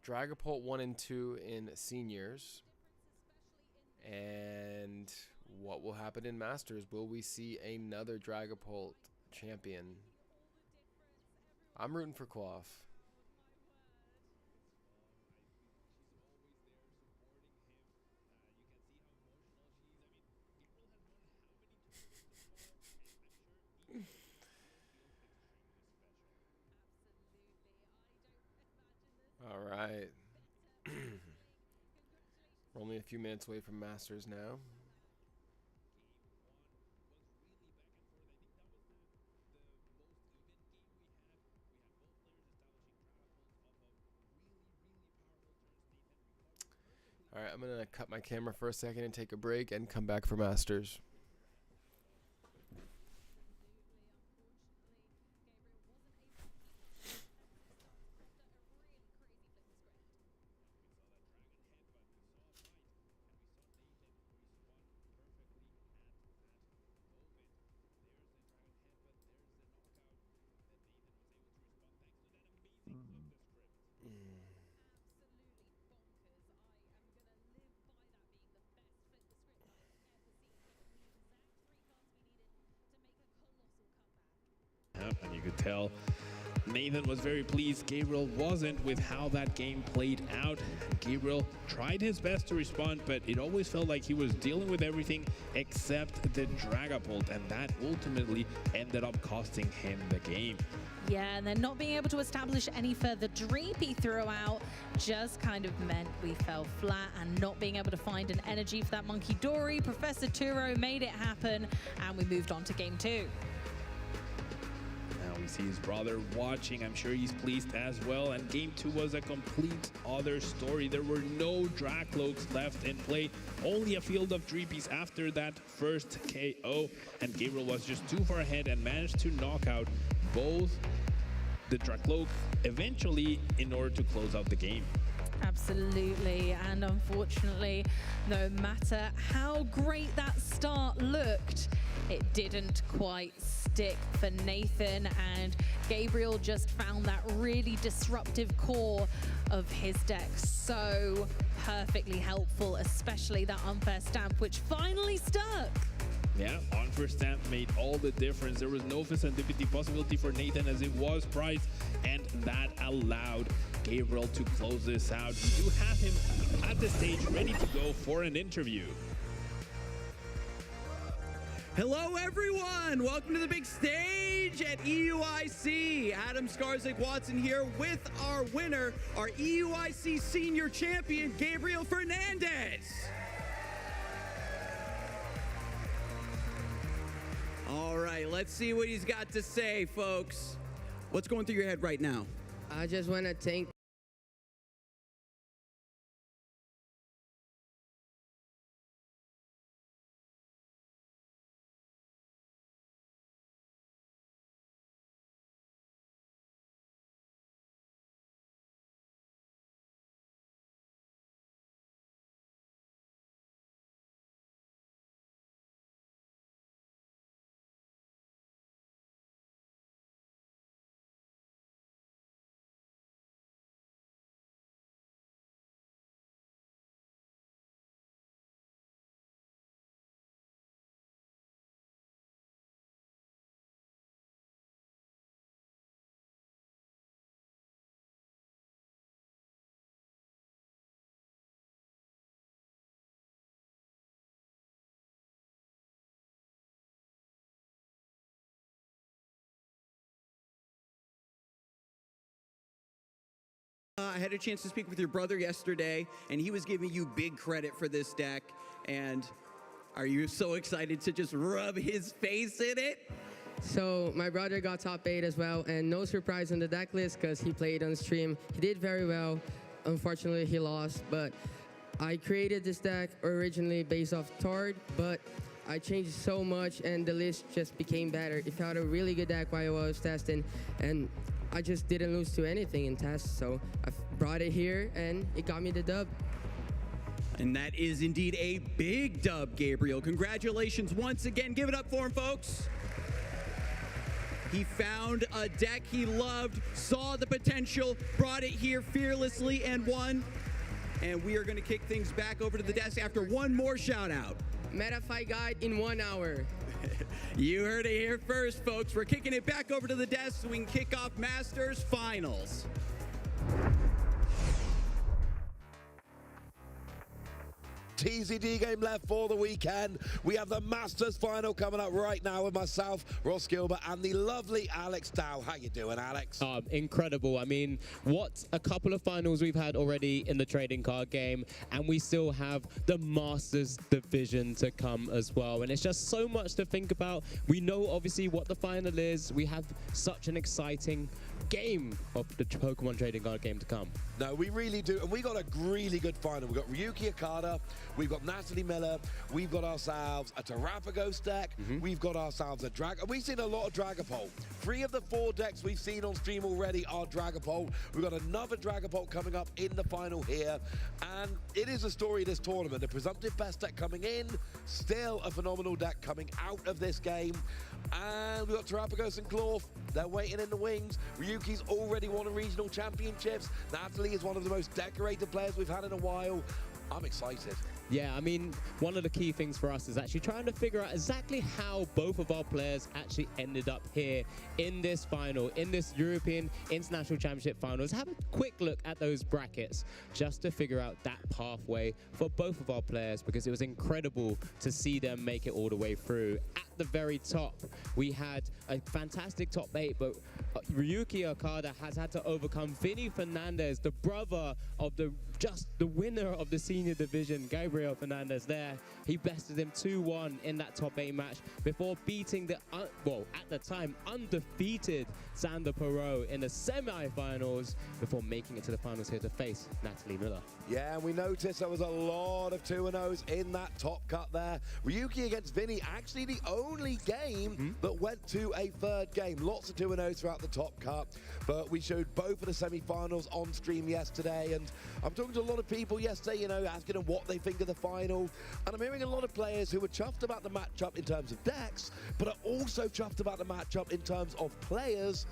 Dragapult 1 and 2 in Seniors. And what will happen in Masters? Will we see another Dragapult champion? I'm rooting for KLAWF. right. We're only a few minutes away from Masters now. All right, I'm going to cut my camera for a second and take a break and come back for Masters. And you could tell Nathan was very pleased. Gabriel wasn't with how that game played out. Gabriel tried his best to respond, but it always felt like he was dealing with everything except the Dragapult, and that ultimately ended up costing him the game. Yeah, and then not being able to establish any further dreepy throughout just kind of meant we fell flat, and not being able to find an energy for that Monkey Dory. Professor Turo made it happen, and we moved on to game 2. Now we see his brother watching. I'm sure he's pleased as well. And game 2 was a complete other story. There were no Dracloaks left in play. Only a field of Dreepies after that first KO. And Gabriel was just too far ahead and managed to knock out both the Dracloak eventually in order to close out the game. Absolutely, and unfortunately, no matter how great that start looked, it didn't quite stick for Nathan, and Gabriel just found that really disruptive core of his deck so perfectly helpful, especially that unfair stamp, which finally stuck. Yeah, unfair stamp made all the difference. There was no serendipity possibility for Nathan as it was priced, and that allowed Gabriel to close this out. We do have him at the stage ready to go for an interview. Hello everyone, welcome to the big stage at EUIC. Adam Skarzik-Watson here with our winner, our EUIC senior champion, Gabriel Fernandez. All right, let's see what he's got to say, folks. What's going through your head right now? I just want to thank I had a chance to speak with your brother yesterday, and he was giving you big credit for this deck. And are you so excited to just rub his face in it? So my brother got top 8 as well, and no surprise on the deck list because he played on stream. He did very well. Unfortunately, he lost, but I created this deck originally based off Tord, but I changed so much and the list just became better. It felt a really good deck while I was testing, and I just didn't lose to anything in tests, so I brought it here and it got me the dub. And that is indeed a big dub, Gabriel. Congratulations once again. Give it up for him, folks. He found a deck he loved, saw the potential, brought it here fearlessly, and won. And we are going to kick things back over to the desk after one more shout out. Meta fight guide in 1 hour. You heard it here first, folks. We're kicking it back over to the desk so we can kick off Masters Finals. TCG game left for the weekend. We have the Masters final coming up right now with myself, Ross Gilbert, and the lovely Alex Dow. How you doing, Alex? Incredible. I mean, what a couple of finals we've had already in the trading card game, and we still have the Masters division to come as well. And it's just so much to think about. We know obviously what the final is. We have such an exciting game of the Pokemon trading card game to come. No, we really do. And we got a really good final. We've got Ryuki Okada, we've got Natalie Miller, we've got ourselves a Terrapagos deck, we've got ourselves a we've seen a lot of Dragapult. 3 of the 4 decks we've seen on stream already are Dragapult. We've got another Dragapult coming up in the final here. And it is a story of this tournament. The presumptive best deck coming in, still a phenomenal deck coming out of this game. And we've got Terrapagos and KLAWF. They're waiting in the wings. Ryuki's already won a regional championships. Natalie is one of the most decorated players we've had in a while. I'm excited. Yeah, I mean, one of the key things for us is actually trying to figure out exactly how both of our players actually ended up here in this final, in this European International Championship finals. Have a quick look at those brackets just to figure out that pathway for both of our players, because it was incredible to see them make it all the way through. At the very top, we had a fantastic top 8, but Ryuki Okada has had to overcome Vinny Fernandez, the brother of the winner of the senior division, Gabriel Fernandez there. He bested him 2-1 in that top 8 match before beating the, at the time, undefeated Xander Perot in the semi-finals before making it to the finals here to face Natalie Miller. Yeah, and we noticed there was a lot of 2-0s in that top cut there. Ryuki against Vinny, actually the only game that went to a 3rd game. Lots of 2-0s throughout the top cut, but we showed both of the semi-finals on stream yesterday, and I'm talking to a lot of people yesterday, you know, asking them what they think of the final, and I'm hearing a lot of players who are chuffed about the matchup in terms of decks, but are also chuffed about the matchup in terms of players,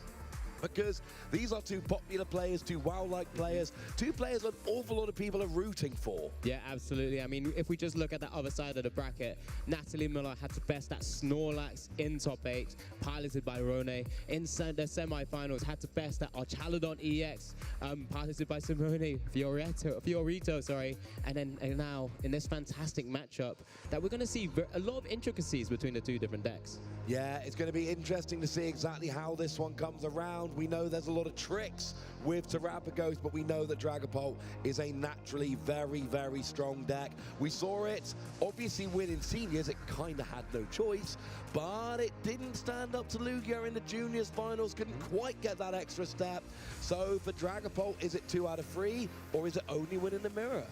because these are 2 popular players, 2 WoW-like players, 2 players an awful lot of people are rooting for. Yeah, absolutely. I mean, if we just look at the other side of the bracket, Natalie Miller had to best that Snorlax in top 8, piloted by Rone. In the semi-finals, had to best that Archaludon EX, piloted by Simone Fiorito, sorry. And now, in this fantastic matchup, that we're going to see a lot of intricacies between the 2 different decks. Yeah, it's going to be interesting to see exactly how this one comes around. We know there's a lot of tricks with Terrapagos, but we know that Dragapult is a naturally very, very strong deck. We saw it obviously win in seniors. It kind of had no choice, but it didn't stand up to Lugia in the juniors finals. Couldn't quite get that extra step. So for Dragapult, is it 2 out of 3, or is it only winning the mirror?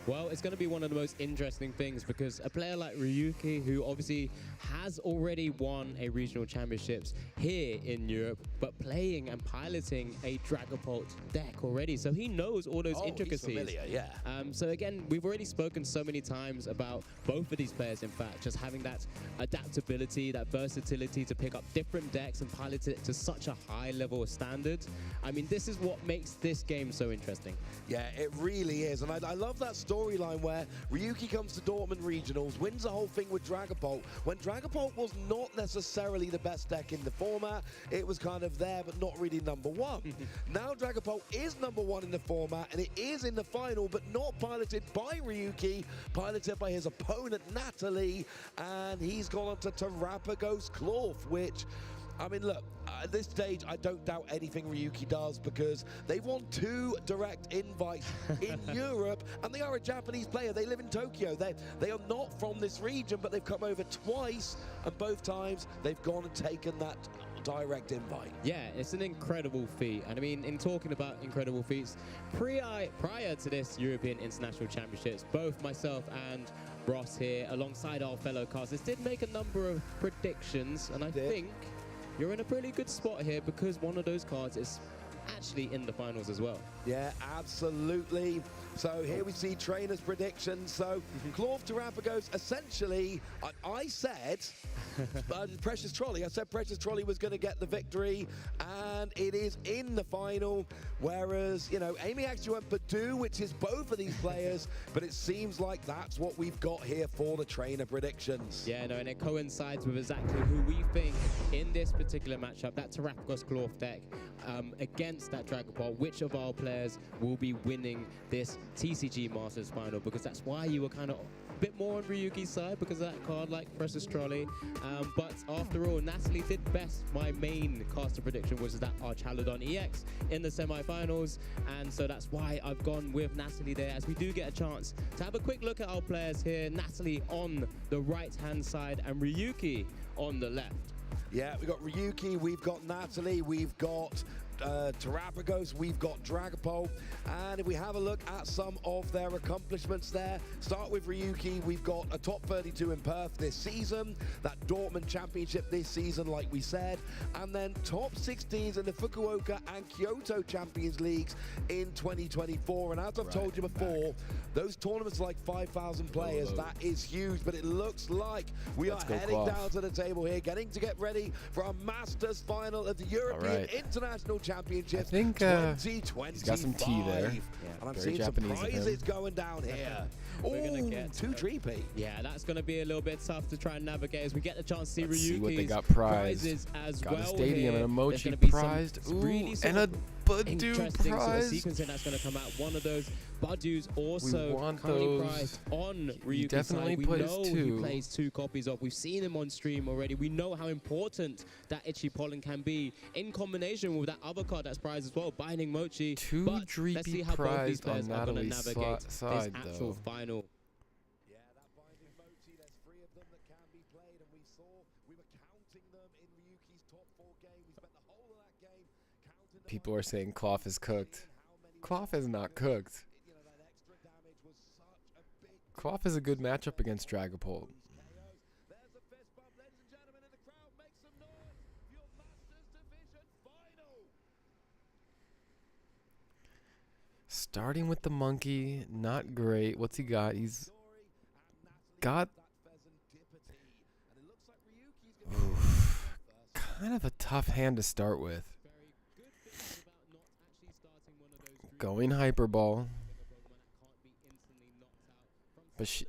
Well, it's going to be one of the most interesting things, because a player like Ryuki, who obviously has already won a regional championships here in Europe, but playing and piloting a Dragapult deck already, so he knows all those intricacies. He's familiar, yeah. So again, we've already spoken so many times about both of these players, in fact, just having that adaptability, that versatility to pick up different decks and pilot it to such a high level of standard. I mean, this is what makes this game so interesting. Yeah, it really is, and I love that storyline where Ryuki comes to Dortmund Regionals, wins the whole thing with Dragapult, when Dragapult was not necessarily the best deck in the format. It was kind of there, but not really number 1. Now Dragapult is number 1 in the format, and it is in the final, but not piloted by Ryuki, piloted by his opponent Natalie, and he's gone on to Terrapagos KLAWF, which, I mean, look, at this stage, I don't doubt anything Ryuki does, because they've won 2 direct invites in Europe, and they are a Japanese player. They live in Tokyo. They are not from this region, but they've come over twice, and both times they've gone and taken that direct invite. Yeah, it's an incredible feat. And I mean, in talking about incredible feats, prior to this European International Championships, both myself and Ross here, alongside our fellow casters, did make a number of predictions, and I think you're in a pretty good spot here, because one of those cards is actually in the finals as well. Yeah, absolutely. So here we see trainers' predictions. So KLAWF Terrapagos, essentially, I said Precious Trolley. I said Precious Trolley was going to get the victory, and it is in the final. Whereas, you know, Amy actually went Badu, which is both of these players, but it seems like that's what we've got here for the trainer predictions. Yeah, no, and it coincides with exactly who we think in this particular matchup, that Terrapagos KLAWF deck. against that Dragapult, which of our players will be winning this TCG Masters final, because that's why you were kind of a bit more on Ryuki's side because of that card like Precious Trolley. But after all, Natalie did best. My main caster prediction was that Archaludon EX in the semi-finals, and so that's why I've gone with Natalie there, as we do get a chance to have a quick look at our players here. Natalie on the right-hand side and Ryuki on the left. Yeah, we've got Ryuki, we've got Natalie, we've got Terrapagos, we've got Dragapult, and if we have a look at some of their accomplishments there, start with Ryuki. We've got a top 32 in Perth this season, that Dortmund Championship this season like we said, and then top 16s in the Fukuoka and Kyoto Champions Leagues in 2024. And as I've told you before, those tournaments are like 5,000 players. That is huge, but it looks like we are heading down to the table here, getting to get ready for our Masters final of the European International Championship 2025. He's got some tea there. And I'm seeing some prizes going down here. We're gonna get 2 3P. Yeah, that's gonna be a little bit tough to try and navigate as we get the chance to see Let's see what they Ryuki's got prized. prizes as Got well. a stadium here. and a There's mochi gonna be prized. some Ooh, really and a Badu interesting prize. sort of sequencing that's going to come out. One of those Badus also want currently those. prized on He Ryuki's definitely side. We plays know he two. plays 2 copies of. We've seen him on stream already. We know how important that Itchy Pollen can be in combination with that other card that's prized as well, Binding Mochi. 2 But let's Dreepy see how both these prized on players are going to Natalie's navigate this side, actual though. final. Yeah, that Binding Mochi, there's 3 of them that can be played, and we were counting them in Ryuki's top 4 game. We spent the whole of that game counting them. People are saying KLAWF is cooked. KLAWF is not cooked. You know, that extra damage was such a big KLAWF is a good matchup against Dragapult. There's a fist bump, ladies and gentlemen, in the crowd. Make some noise for your Masters Division final. Starting with the monkey, not great. What's he got? He's got kind of a tough hand to start with. Going Hyperball. But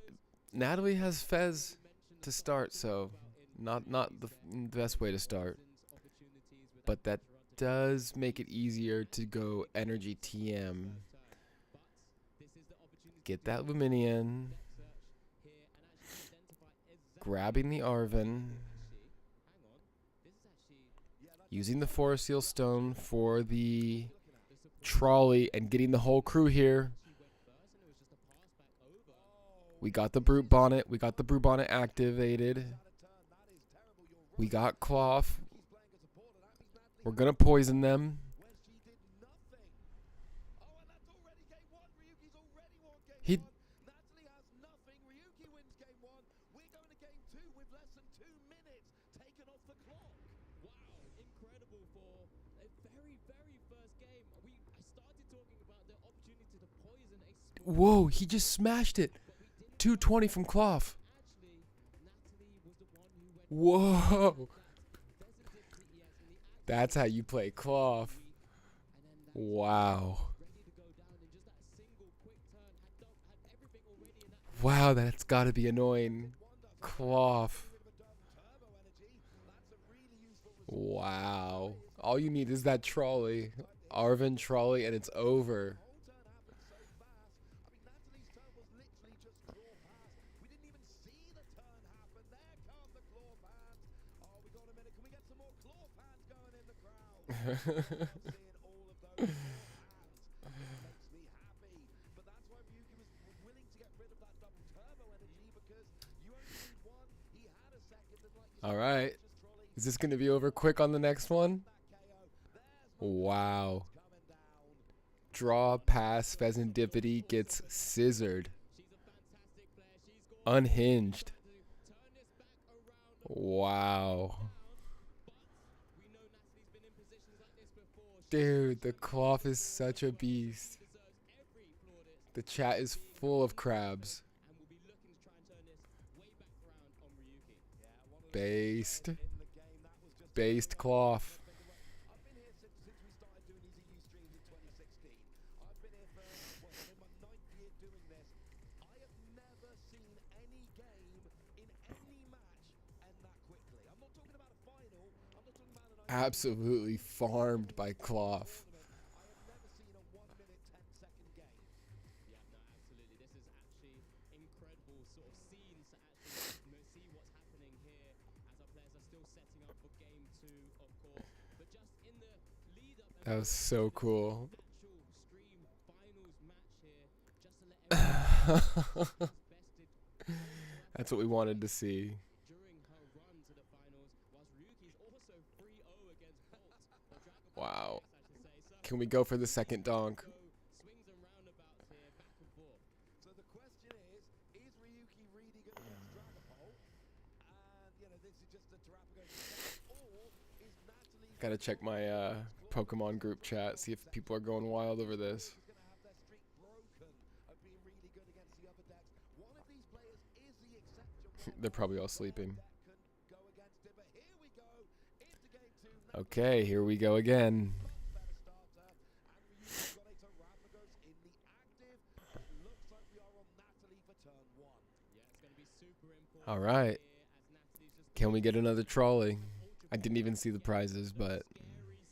Natalie has Fez to start, so not the best way to start. But that does make it easier to go Energy TM. Get that Luminion. Grabbing the Arven. Using the Forest Seal Stone for the trolley and getting the whole crew here. We got the Brute Bonnet. We got the Brute Bonnet activated. We got KLAWF. We're going to poison them. He... Natalie has nothing. Ryuki wins game 1. We're going to game 2 with less than 2 minutes taken off the clock. Wow, incredible for a very, very first game. I started talking about the opportunity to poison a Whoa, he just smashed it. 220 from KLAWF. Actually, Natalie was the one who went Whoa. That's how you play KLAWF. Wow. ready to go down in just that single quick turn. Had everything already in that. Wow, that's got to be annoying. KLAWF. Wow. All you need is that trolley. Arven trolley, and it's over. All right. Is this going to be over quick on the next one? Wow. Draw, pass, Pheasantipity gets scissored. Unhinged. Wow. Dude, the KLAWF is such a beast. The chat is full of crabs. Based. Based KLAWF. I've been here since we started doing these EU streams in 2016. I've been here for in my 9th year doing this. I have never seen any game in any match end that quickly. I'm not talking about a final. I'm not talking about an absolutely farmed by KLAWF. I have never seen a 1 minute 10-second game. Yeah, no, absolutely. This is actually incredible sort of scenes to actually see what's happening here as our players are still setting up for game 2, of course. But just in the lead up, That was so cool. actual stream finals match here, just to let everyone That's what we wanted to see. during her run to the finals, whilst Ryuki's also 3-0 against Bolt, or Dragapult, Wow. I should say. So Can we go for the second donk? swings and roundabouts here, back and forth. So the question is Ryuki really good against Dragapult? And, you know, this is just a Terrapagos attack, or is Natalie Gotta check my Pokemon group chat, see if people are going wild over this. is going to have their streak broken of being really good against the other decks? One of these players is the exception. They're probably all sleeping. That can go against it, but here we go into game 2. Okay, here we go again. Better starter, and Ryuki got a Terrapagos in the active. It looks like we are on Natalie for turn 1. Yeah, it's going to be super important. All right. Here, as Natalie's just Can we get another trolley? I didn't even see the prizes, but...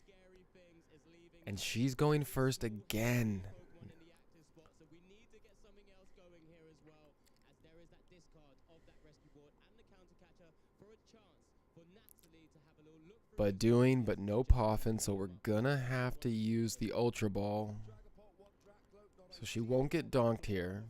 scary things is leaving And she's going first again. Pokemon in the active spot, so we need to get something else going here as well, as there is that discard of that rescue board and the counter catcher for a chance for Natalie to have a little look through. But no Poffin, so we're gonna have to use the Ultra Ball. So she won't get donked here.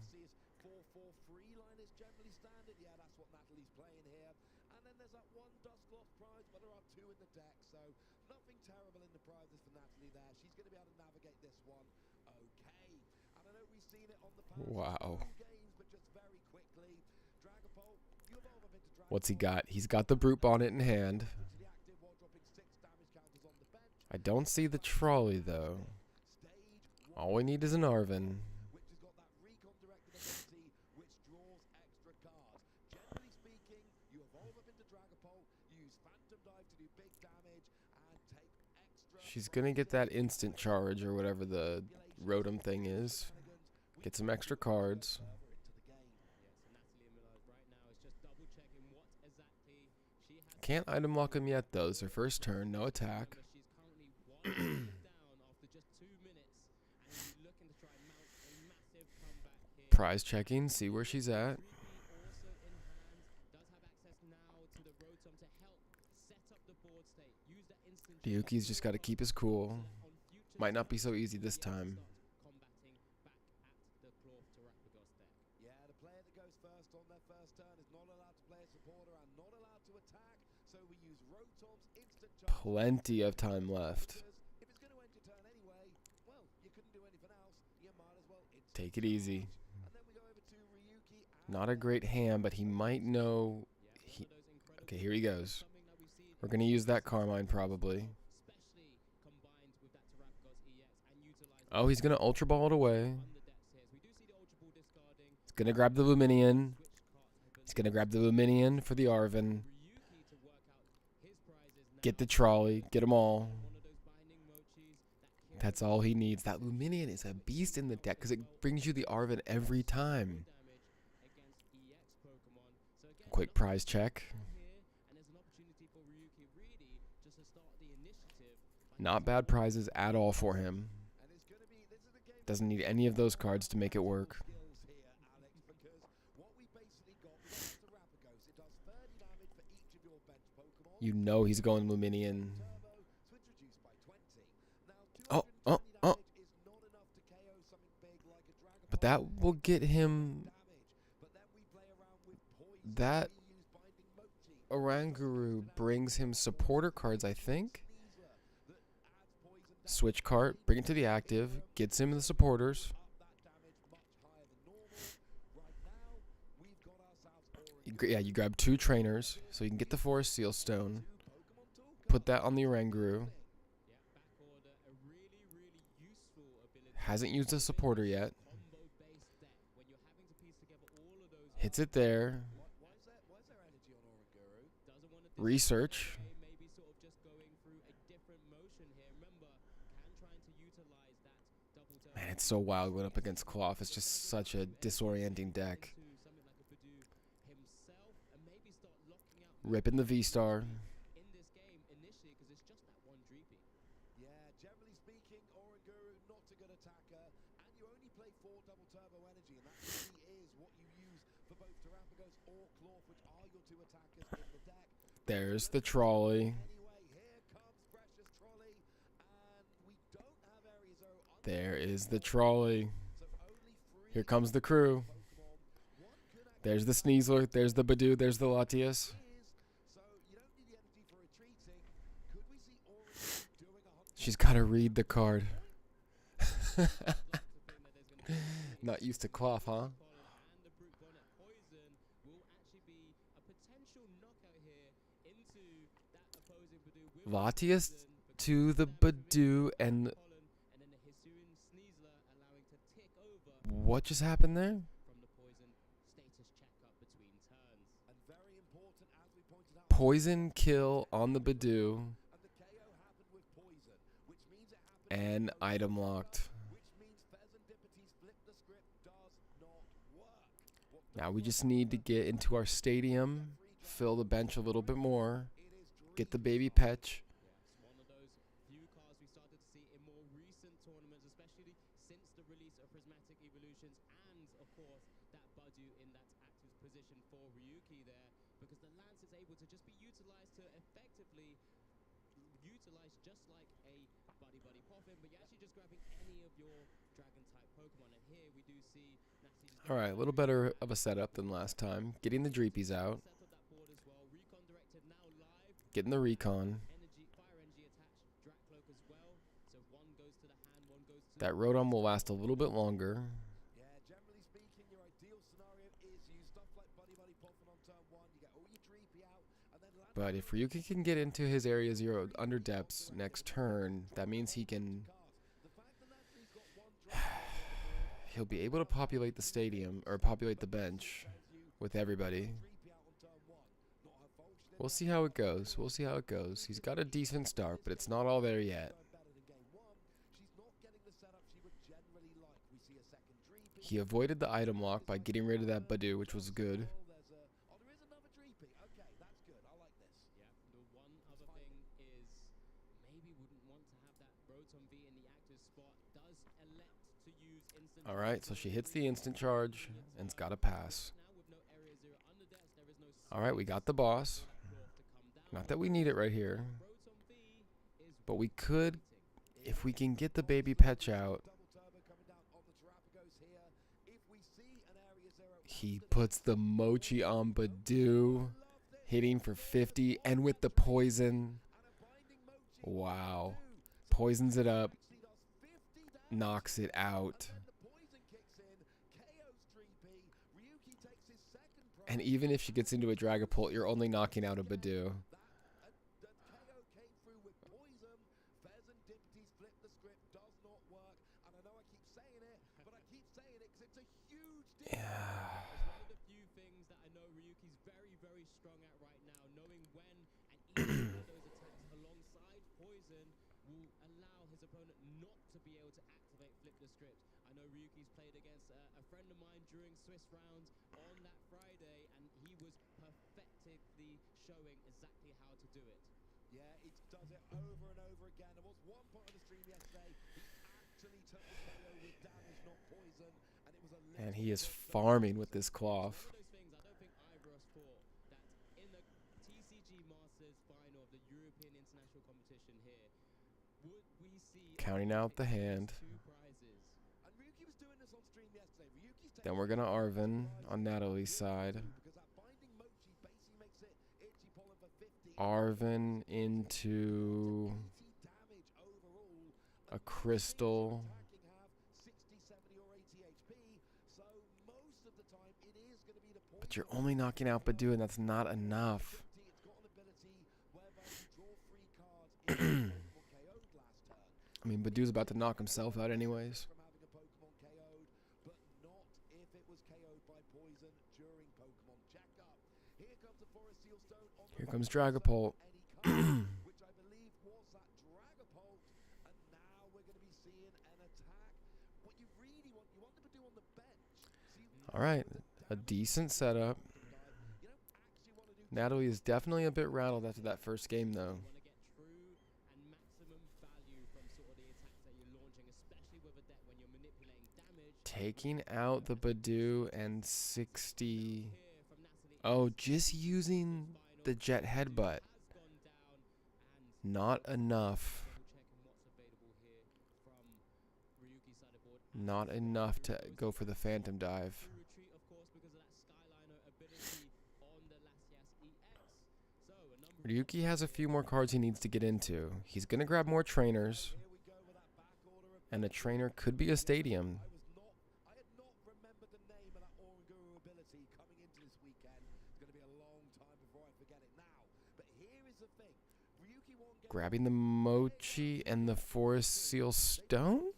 4-4-3 line is generally standard. Yeah, that's what Natalie's playing here. And then there's that one Duscloth prize, but there are 2 in the deck, so nothing terrible in the prizes for Natalie there. She's going to be able to navigate this one okay. And I know we've seen it on the past Wow. 2 games, but just very quickly. Dragapult, you evolve up into Dragapult. What's he got? He's got the Brute Bonnet in hand. To the active while dropping 6 damage counters on the bench. I don't see the trolley, though. Stage 1. All we need is an Arvin. Which has got that recon directed ability, which draws extra cards. Generally speaking, you evolve up into Dragapult, you use Phantom Dive to do big damage, and take extra. She's gonna get that instant charge or whatever the Rotom thing is. Get some extra cards. Further into the game. Yeah, so Natalie Miller right now is just double checking what exactly she has. Can't item lock him yet, though. It's her first turn, no attack. She's currently 1 down after just 2 minutes, and she's looking to try and mount a massive comeback here. Prize checking, see where she's at. Ryuki also in hand, does have access now to the Rotom to help set up the board state. Use that instant Ryuki's just gotta keep his cool. on future Might not be so easy this time. combating back at the KLAWF Terrapagos deck. Yeah, the player that goes first on their first turn is not allowed to play a supporter and not allowed to attack, so we use Rotom's instant charge. Plenty of time left. Because if it's going to end your turn anyway, well, you couldn't do anything else. You might as well instant Take it easy. charge. And then we go over to Ryuki. Not a great hand, but he might know. Okay, here he goes. We're gonna use that Carmine probably. Especially combined with that Terrapagos EX and utilize Oh, he's gonna Ultra Ball it away. on the decks here. So we do see the Ultra Ball discarding. He's gonna grab the Luminion. Switch cards. He's gonna grab the Luminion for the Arvin. Ryuki to work out his prizes now. Get the trolley. Get them all. One of those binding mochis that That's all he needs. That Luminion is a beast in the deck because it brings you the Arvin every time. damage against EX Pokemon. So again, Quick prize check. here, and there's an opportunity for Ryuki really just to start the initiative. Not bad prizes at all for him. And it's going to be, this is a game Doesn't need any of those cards to make it work. skills here, Alex, because what we basically got with the Terrapagos, it does 30 damage for each of your bench Pokemon. You know he's going Luminion. Turbo, so it's reduced by 20. Now, Oh, 220 oh. damage is not enough to KO something big like a Dragapult. But that will get him damage. But then we play around with poison. that We use binding mochi. Oranguru brings him supporter cards, I think. Sneasler that adds poison damage. Switch cart, bring it to the active, gets him the supporters. Up that damage much higher than normal. Right now, we've got ourselves Yeah, you grab 2 trainers, so you can get the Forest Seal Stone. Pokemon toolkit. Put that on the Oranguru. Yeah, back order, a really, really useful ability. Hasn't used a supporter yet. Combo-based deck when you're having to piece together all of those. Hits it there. Why is there energy on Oranguru? Doesn't want to Research. maybe sort of just going through a different motion here. Remember, can trying to utilize that double turn. Man, it's so wild going up against KLAWF. It's just such a disorienting deck. To something like a Badoo himself and maybe start locking out Ripping the V-Star. in this game initially because it's just that for double turbo energy, and that really is what you use for both Terrapagos or KLAWF, which are your two attackers in the deck. There's the trolley. Anyway, here comes Precious Trolley, and we don't have Area Zero on There is the trolley. so only three Here comes the crew. Pokemon. One could There's the Sneasler. There's the Badoo. There's the Latias. so you don't need the energy for retreating. Could we see Ori doing a hunt? She's got to read the card. Not used to KLAWF, huh? And the brute bonnet poison will actually be a potential knockout here into that opposing Badoo with Latias poison, but to the Badoo and pollen, and then the Hisuian Sneasler allowing to tick over what just happened there? from the poison status checkup between turns. And very important, as we pointed out, Poison kill on the Badoo and the KO happened with poison, which means it happened and item locked. which means Pheasantippety's flip the script does not work. What Now we just need to get into our stadium, fill the bench a little bit more, it is get the baby Petch. Yes, one of those few cards we started to see in more recent tournaments, especially since the release of Prismatic Evolutions, and of course that Badoo in that active position for Ryuki there, because the Lance is able to just be utilized to effectively utilize just like a buddy poppin, but you're actually just grabbing any of your dragon type Pokemon, and here we do see Natty just All right, a little better of a setup than last time. Getting the Dreepies out, settled that board as well. Recon directed now live. getting the recon. Fire energy attached, Drat Cloak as well. So one goes to the hand, one goes to That Rotom will last a little bit longer. Yeah, generally speaking, your ideal scenario is you use stuff like Buddy Poffin on turn one, you get all your Dreepy out, and then land But if Ryuki can get into his Area Zero under depths next turn, that means he can... cards. The fact that Natalie's got one drop He'll be able to populate the stadium, or populate the bench with everybody. Dreepy out on turn one, not her fault. She didn't We'll see how it goes. We'll see how it goes. He's got a decent start, but it's not all there yet. go better than game one. She's not getting the setup she would generally like. We see a second Dreepy. He avoided the item lock by getting rid of that Badoo, which was good. There's a, oh, there is another Dreepy. Okay, that's good. I like this. Yeah, the one other thing is maybe wouldn't want to have that Rotom V in the active spot. Does elect to use instant. All right, so she hits the instant charge and's got to pass. Now with no area zero under depths, there is no All right, we got the boss. Claw to come down. Not that we need it right here, Rotom V is but we could, if we can get the baby Petch out. Double turbo coming down on the Terrapagos here. If we see an area zero, He puts the Mochi on Badoo, hitting for 50, and with the poison. and a binding Mochi. Wow. Poisons it up, She does 50 damage. knocks it out. Then the poison kicks in, KO's Dreepy. Ryuki takes his second prize. And even if she gets into a Dragapult, you're only knocking out a Badoo. The KO came through with poison. Pheasantippety's flip the script does not work. And I know I keep saying it, but I keep saying it because it's a huge deal. Yeah. It's one of the few things that I know Ryuki's very strong at right now, knowing when and each one of those attacks alongside poison will allow his opponent not to be able to activate flip the script. I know Ryuki's played against a friend of mine during Swiss rounds on that Friday, and he was perfectly showing exactly how to do it. Yeah, he does it over and over again. There was one point on the stream yesterday, he actually took the KO with damage, not poison, and it was a And little he is bit farming with this KLAWF. One of those things I don't think either of us thought that in the TCG Masters final of the European International Competition here, would we see Counting out the hand. two prizes? And Ryuki was doing this on stream yesterday. Ryuki's Then taking we're going to the Arven prize on Natalie's side. because that binding Mochi basically makes it itchy pollen for 50. Arven into 80 damage overall. a Crystal. Attacking have 60, 70, or 80 HP. So most of the time it is going to be the poison. But you're only knocking out Badoo, and that's not enough. It's got an ability whereby you draw 3 cards if the Pokemon KO'd last turn. I mean, Badoo's about to knock himself out anyways. From having a Pokemon KO'd, but not if it was KO'd by poison during Pokemon checkup. Here comes the Forest Seal Stone on the Here comes right side, Dragapult. any card, which I believe was that Dragapult, and now we're going to be seeing an attack. What you really want, you want them to do on the bench. So you All right, a decent setup. you don't actually want to do Natalie is definitely a bit rattled after that first game, though. You want to get true and maximum value from sort of the attacks that you're launching, especially with a deck when you're manipulating damage. Taking out the Badoo and 60. Oh, just using the jet headbutt. Not enough. Not enough to go for the Phantom Dive. Ryuki has a few more cards he needs to get into. He's going to grab more trainers. And a trainer could be a stadium. I had not remembered the name of that Oranguru ability coming into this weekend. It's going to be a long time before I forget it now. But here is the thing. Ryuki won't get Grabbing the Mochi and the Forest Seal Stone?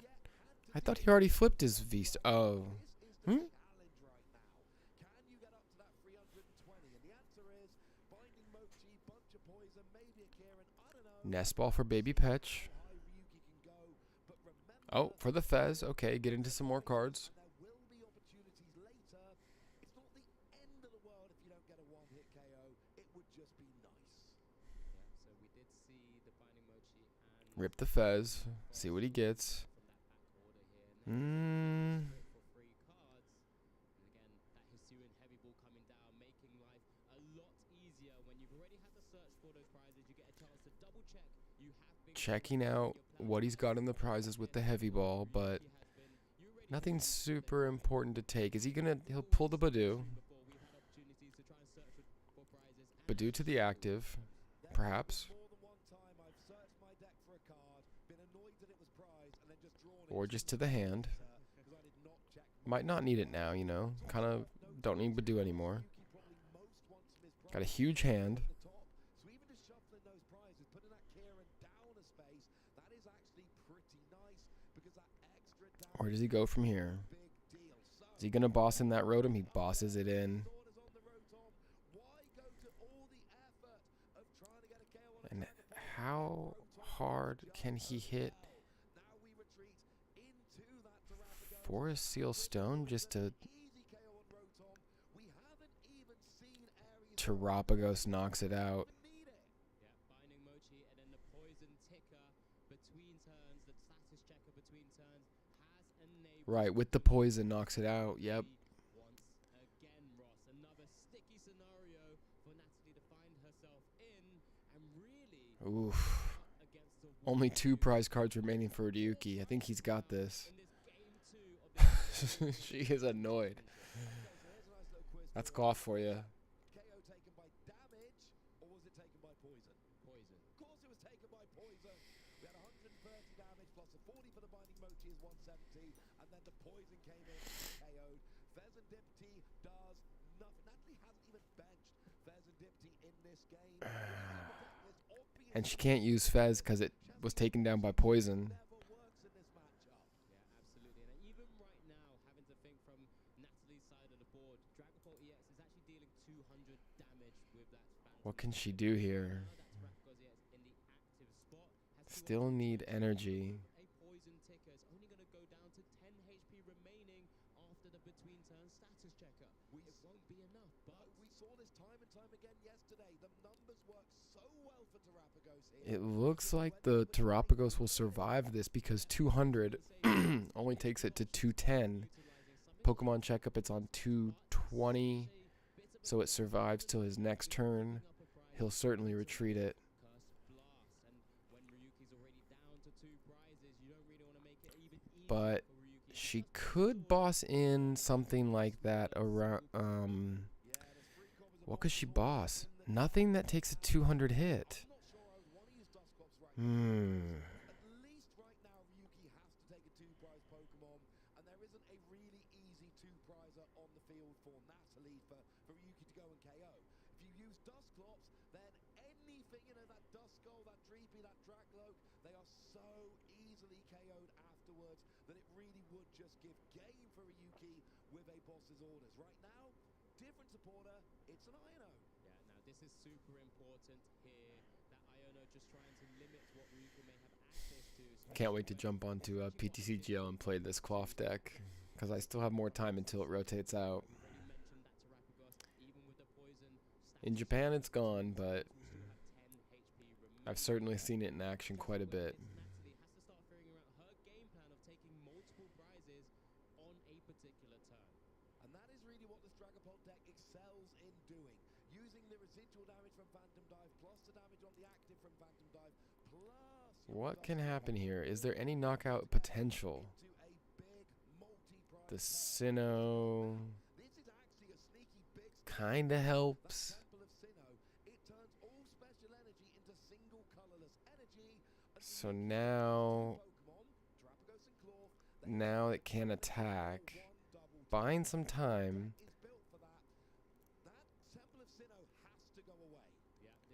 I thought he already flipped his Vista. Oh. challenge right now. Can you get up to that 320? And the answer is binding Mochi, bunch of poison, maybe a Kieran, I don't know. Nest Ball for Baby Petch. How high Ryuki can go, but remember, Oh, for the Fez. Okay, get into some more cards. there will be opportunities later. It's not the end of the world if you don't get a one-hit KO. It would just be nice. So we did see the Binding Mochi and Rip the Fez. See what he gets. Mmm. for free cards. And again, that Hisuian heavy ball coming down, making life a lot easier. When you've already had to search for those prizes, you get a chance to double check. You have been Checking out what he's got in the prizes with the heavy ball, but nothing super important to take. Is he gonna? He'll pull the Badoo. before we had opportunities to try and search for prizes. Badoo to the active, perhaps, More than one time I've searched my deck for a card, been annoyed that it was prized, and then just drawn it. or just to the hand. Because I did not check Might not need it now, you know. Kind of don't need Badoo anymore. Ryuki probably most wants from his Got a prize huge hand. at the top. So even just shuffling those prizes, putting that Kieran down a space, that is actually pretty nice because that extra down Where does he go from here? big deal. So Is he gonna boss in that Rotom? He bosses it in. orders on the Rotom. Why go to all the effort of trying to get a KO on a And turn before how hard can he hit now we retreat into that Terrapago. Forest Seal Stone just to Easy KO on Rotom. We haven't even seen Aries Terrapagos knocks it out. need it. Yeah, Binding Mochi and then the poison ticker between turns, the status checker between turns has enabled. Right, with the poison knocks it out. Yep. Once again, Ross, another sticky scenario for Natalie to find herself in, and really Oof. against the Only 2 prize cards remaining for Ryuki. I think he's got this. in this game 2 of the She is annoyed. That's KLAWF for you. KO taken by damage, or was it taken by poison? poison. Of course it was taken by poison. We had 130 damage plus a 40 for the Binding Mochi is 170, and then the poison came in and KO'd. Fez and Dipty does nothing. Natalie hasn't even benched Fez and Dipty in this game. And she can't use Fez because it was taken down by poison. Never works in this matchup. Yeah, absolutely. And even right now, having to think from Natalie's side of the board, DRAGAPULT EX is actually dealing 200 damage with that Phantom. What can she do here? Now that's Terrapagos EX in the active spot. Has Still need energy. a poison ticker. It's only going to go down to 10 HP remaining after the between turn status checker. It won't be enough, but We saw this time and time again yesterday. The numbers work so well for Terrapagos here. It looks like the Terrapagos will survive this because 200 only takes it to 210. Pokemon Checkup, it's on 220. So it survives till his next turn. He'll certainly retreat it. Cursed Blast. And when Ryuki's already down to 2 prizes, you don't really want to make it even easier But for Ryuki. she could boss in something like that around. What could she boss? Nothing that takes a 200 hit. Not sure I would want to use Dusclops right Hmm. At least right now, Ryuki has to take a 2-prize Pokemon, and there isn't a really easy 2-prizer on the field for Natalie for Ryuki to go and KO. If you use Dusclops, then anything, that Duskull, that Dreepy, that Dragloak, they are so easily KO'd afterwards that it really would just give game for Ryuki with a boss's orders. Right now, different supporter, it's an Iono. Yeah, now this is super important here. That Iono just trying to limit what Ryuki may have access to. So Can't wait to jump onto PTCGL and play this KLAWF deck. Because I still have more time until it rotates out. already mentioned that Terrapagos, even with the poison In Japan it's gone, but still have 10 HP remaining. I've certainly seen it in action quite a bit. Natalie has to start figuring out her game plan of taking multiple prizes on a particular particular turn. And that is really what this Dragapult deck excels in doing. Using the residual damage from Phantom Dive, plus the damage on the active from Phantom Dive, plus... What can happen here? Is there any knockout potential? The Sinnoh kind of helps. So now it can attack. Buying some time.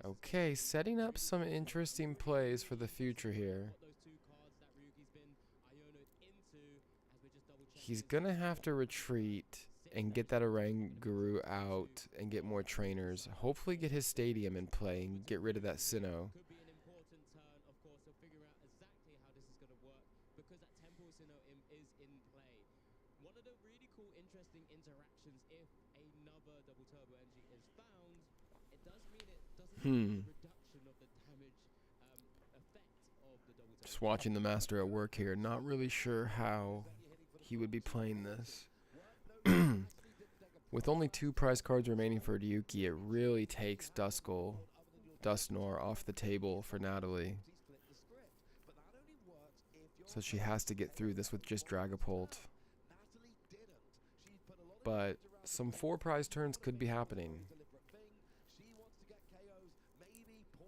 Okay, setting up some interesting plays for the future here. He's gonna have to retreat and get that Oranguru out and get more trainers. Hopefully get his stadium in play and get rid of that Sinnoh. Could be an important turn, of course, to figure out exactly how this is going to work because that Temple Sinnoh is in play. One of the really cool, interesting interactions, if another double turbo energy is found, it does mean it doesn't have a reduction of the damage effect of the double turbo. Just watching the master at work here. Not really sure how he would be playing this. With only 2 prize cards remaining for Ryuki, it really takes Duskull, Dustnor off the table for Natalie. So she has to get through this with just Dragapult. But some 4 prize turns could be happening.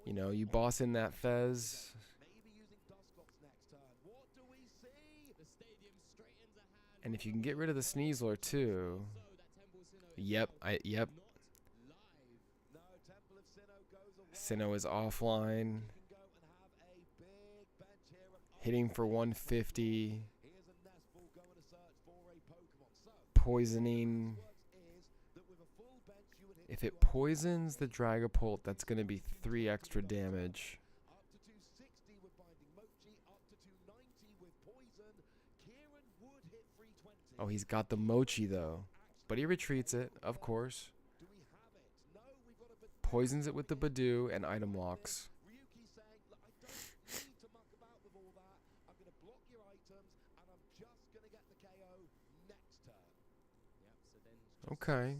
You know, you boss in that Fez. And if you can get rid of the Sneasler too. Yep. Sinnoh is offline. Hitting for 150. Poisoning. If it poisons the Dragapult, that's going to be 3 extra damage. Oh, he's got the Mochi though. But he retreats it, of course. Poisons it with the Badoo and item locks. Okay.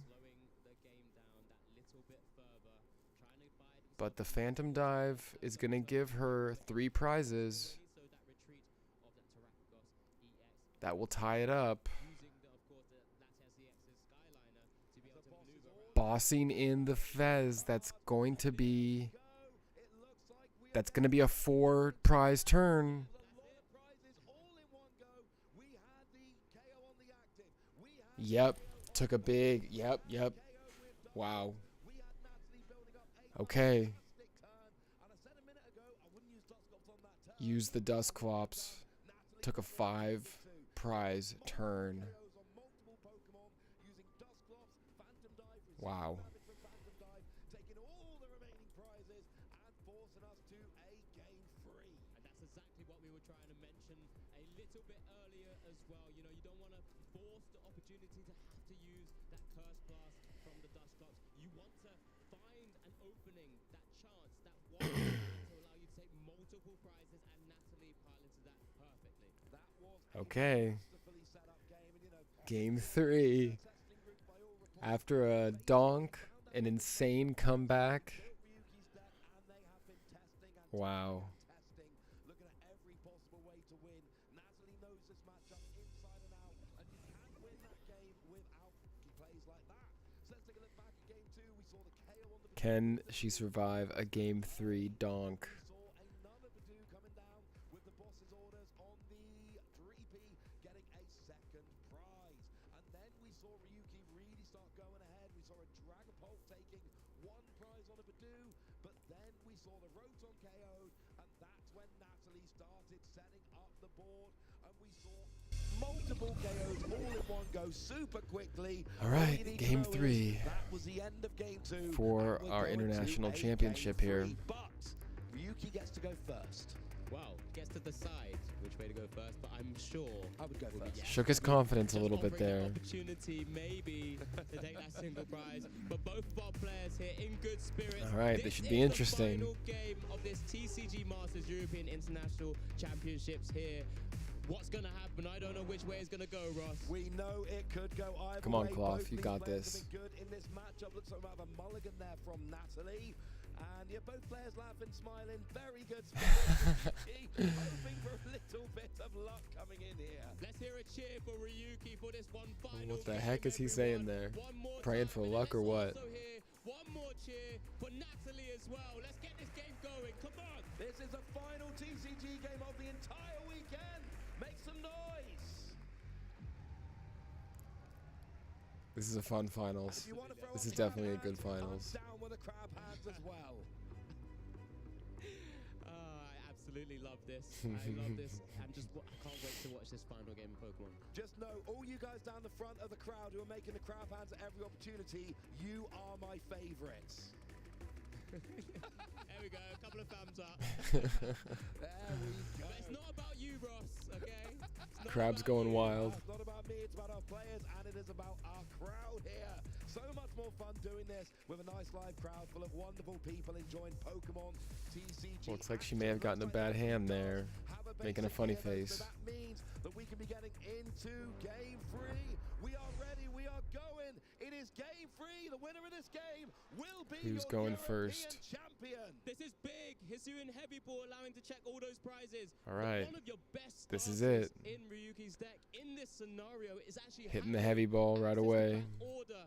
But the Phantom Dive is going to give her 3 prizes. That will tie it up. Bossing in the Fez, that's going to be a 4 prize turn. Yep, took a big, yep. Wow. Okay. Use the Dusclops. Took a 5 prize turn. Wow. Taking all the remaining prizes and forcing us to a game 3. And that's exactly what we were trying to mention a little bit earlier as well. You know, you don't want to force the opportunity to have to use that curse blast from the Dusclops. You want to find an opening, that chance, that one to allow you to take multiple prizes, and Natalie piloted that perfectly. That was Okay. Game 3. After a donk, an insane comeback. Wow. Looking at every possible way to win. Natalie knows this matchup inside and out, and you can't win that game without plays like that. So let's take a look back at game 2. We saw the KO on the Can she survive a game 3 donk? We saw another Badoo coming down with the boss's orders on the Dreepy, getting a second prize. And then we saw Ryuki really start going ahead. We saw a Dragapult taking 1 prize on a Badoo, but then we saw the Rotom KO'd, and that's when Natalie started setting up the board, and we saw multiple KOs all in one go super quickly. All right, game 3 That was the end of game 2 for and we're our going to international a championship game here. 3, but Ryuki gets to go first. Well, gets to decide which way to go first, but I'm sure I would go first. Shook his confidence a little bit offering the there. opportunity maybe to take that single prize, but both of our players here in good spirits. All right, this should be is interesting. The final game of this TCG Masters European International Championships here. what's going to happen. I don't know which way it's going to go, Ross. We know it could go either Come on, way. KLAWF, Both you these got players this. have been good in this matchup. Looks like we have a mulligan there from Natalie. And yeah, both players laughing, smiling. Very good. Hoping for a little bit of luck coming in here. Let's hear a cheer for Ryuki for this one final What the game, heck is he saying there? One more Praying time, for and luck or let's what? also hear one more cheer for Natalie as well. Let's get this game going. Come on. This is the final TCG game of the entire weekend. Make some noise. This is a fun finals. If you wanna throw This up is the crab definitely a good hands, finals. I'm down with the crab hands as well. I absolutely love this. I love this. And just I can't wait to watch this final game of Pokemon. Just know, all you guys down the front of the crowd who are making the crab hands at every opportunity, you are my favorites. There we go. A couple of thumbs up. There we go. But it's not about you, Ross, okay? It's not Crab's about going you. wild. It's not about me, it's about our players, and it is about our crowd here. So much more fun doing this with a nice live crowd full of wonderful people enjoying Pokemon TCG. Looks like she may have gotten a bad hand there, making a funny face. So that means that we can be getting into game 3. We are ready, we are going. It is game 3. The winner of this game will be Who's your going European first? champion. This is big. Hisuian Heavy Ball allowing to check all those prizes. All But right. One of your best This is starters it. in Ryuki's deck in this scenario is actually Hitting the having heavy ball right access to away. back order.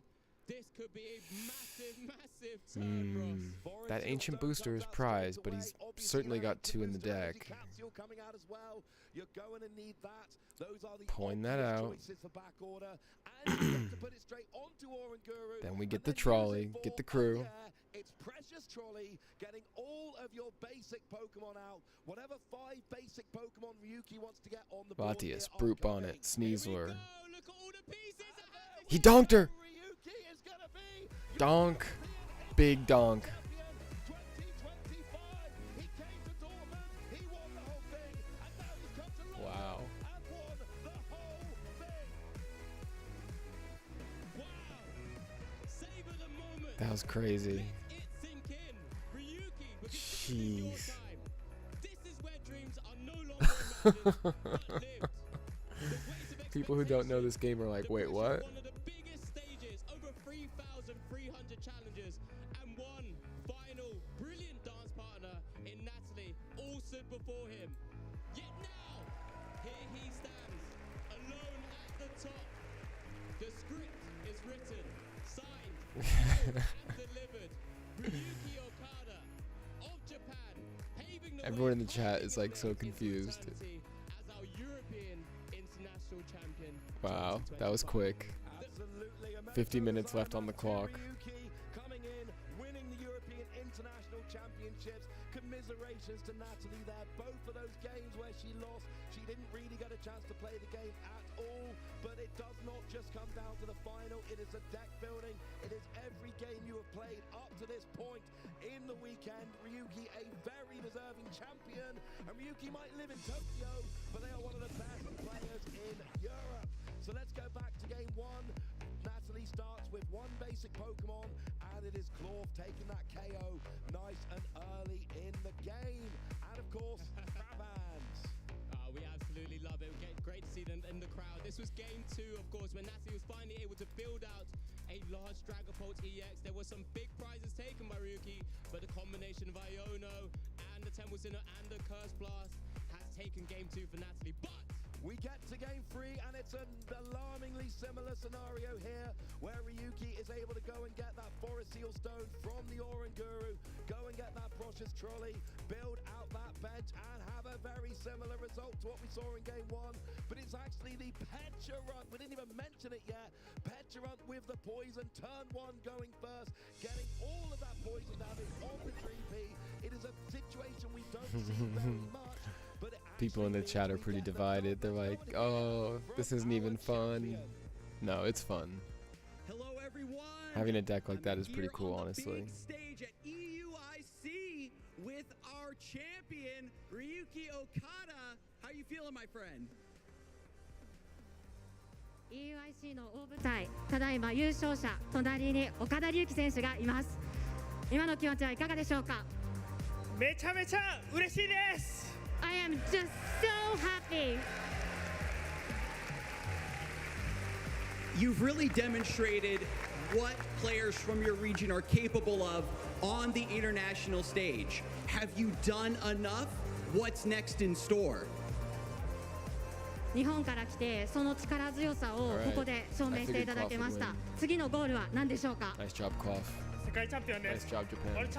This could be a massive turn, Ross. That ancient booster is prized, but he's certainly got 2 in the deck. Capsule coming out as well. You're going to need that. Those are the Point that obvious out. choices for back order. And you get to put it straight onto Oranguru. Then we and get the then use trolley, it get the for- crew. yeah, it's Precious Trolley getting all of your basic Pokemon out. Whatever 5 basic Pokemon Ryuki wants to get on the board. Latias, here are Brute going. Bonnet, Here we Sneasler. go. Look at all the pieces. And that is He it. donked her! Ryuki is gonna be your Donk. European Big donk. champion 2025. He came to Dortmund, he won the whole thing, and now he's come to London Wow. and won the whole thing. Wow. Savor the moment. That was crazy. Let it sink in. Ryuki, because this is your Jeez. time. This is where dreams are no longer imagined, but lived. The weight of People who don't know this game are like, The wait, push what? of one of the biggest stages, over 3,300 challenges, and one final brilliant dance partner in Natalie, all stood before him. Yet now, here he stands, alone at the top. The script is written, signed, sealed, and delivered. Ryuki Okada of Japan, paving the Everyone way in the chat is, like, so forward into confused. eternity as our European international champion. Wow, that was 2025. quick. Absolutely amazing 50 minutes left on the result. clock. Ryuki coming in, winning the European International Championships. Commiserations to Natalie there. Both of those games where she lost, she didn't really get a chance to play the game at all. But it does not just come down to the final. It is a deck building. It is every game you have played up to this point in the weekend. Ryuki, a very deserving champion. And Ryuki might live in Tokyo, but they are one of the best players in Europe. So let's go back to game 1. Natalie starts with one basic Pokemon, and it is KLAWF taking that KO nice and early in the game. And of course, Crabhands. We absolutely love it. Great to see them in the crowd. This was game 2, of course, when Natalie was finally able to build out a large Dragapult EX. There were some big prizes taken by Ryuki, but the combination of Iono and the Temple Sinnoh and the Curse Blast has taken game 2 for Natalie. But We get to game 3, and it's an alarmingly similar scenario here, where Ryuki is able to go and get that Forest Seal Stone from the Oranguru, go and get that Precious Trolley, build out that bench, and have a very similar result to what we saw in game 1. But it's actually the Pecharunt, we didn't even mention it yet, Pecharunt with the poison, turn 1 going first, getting all of that poison damage on the Dreepy. It is a situation we don't see very much. But it People in the actually chat means are we pretty get the divided. They're double like, bonus oh, from this isn't even our fun. champion. No, it's fun. Hello, everyone. Having a deck like I'm that is pretty here cool, on the honestly. Big stage at EUIC with our champion Ryuki Okada. How you feeling, my friend? EUIC の大舞台、ただいま優勝者、隣に岡田隆起選手がいます。今の気持ちはいかがでしょうか？めちゃめちゃ嬉しいです。 I am just so happy. you've really demonstrated what players from your region are capable of on the international stage. Have you done enough? What's next in store? 日本から来てその力強さをここで証明していただけました。次のゴールは何でしょうか？ Nice job, KLAWF. 世界チャンピオンです。 Nice job, Japan. ワールドチャン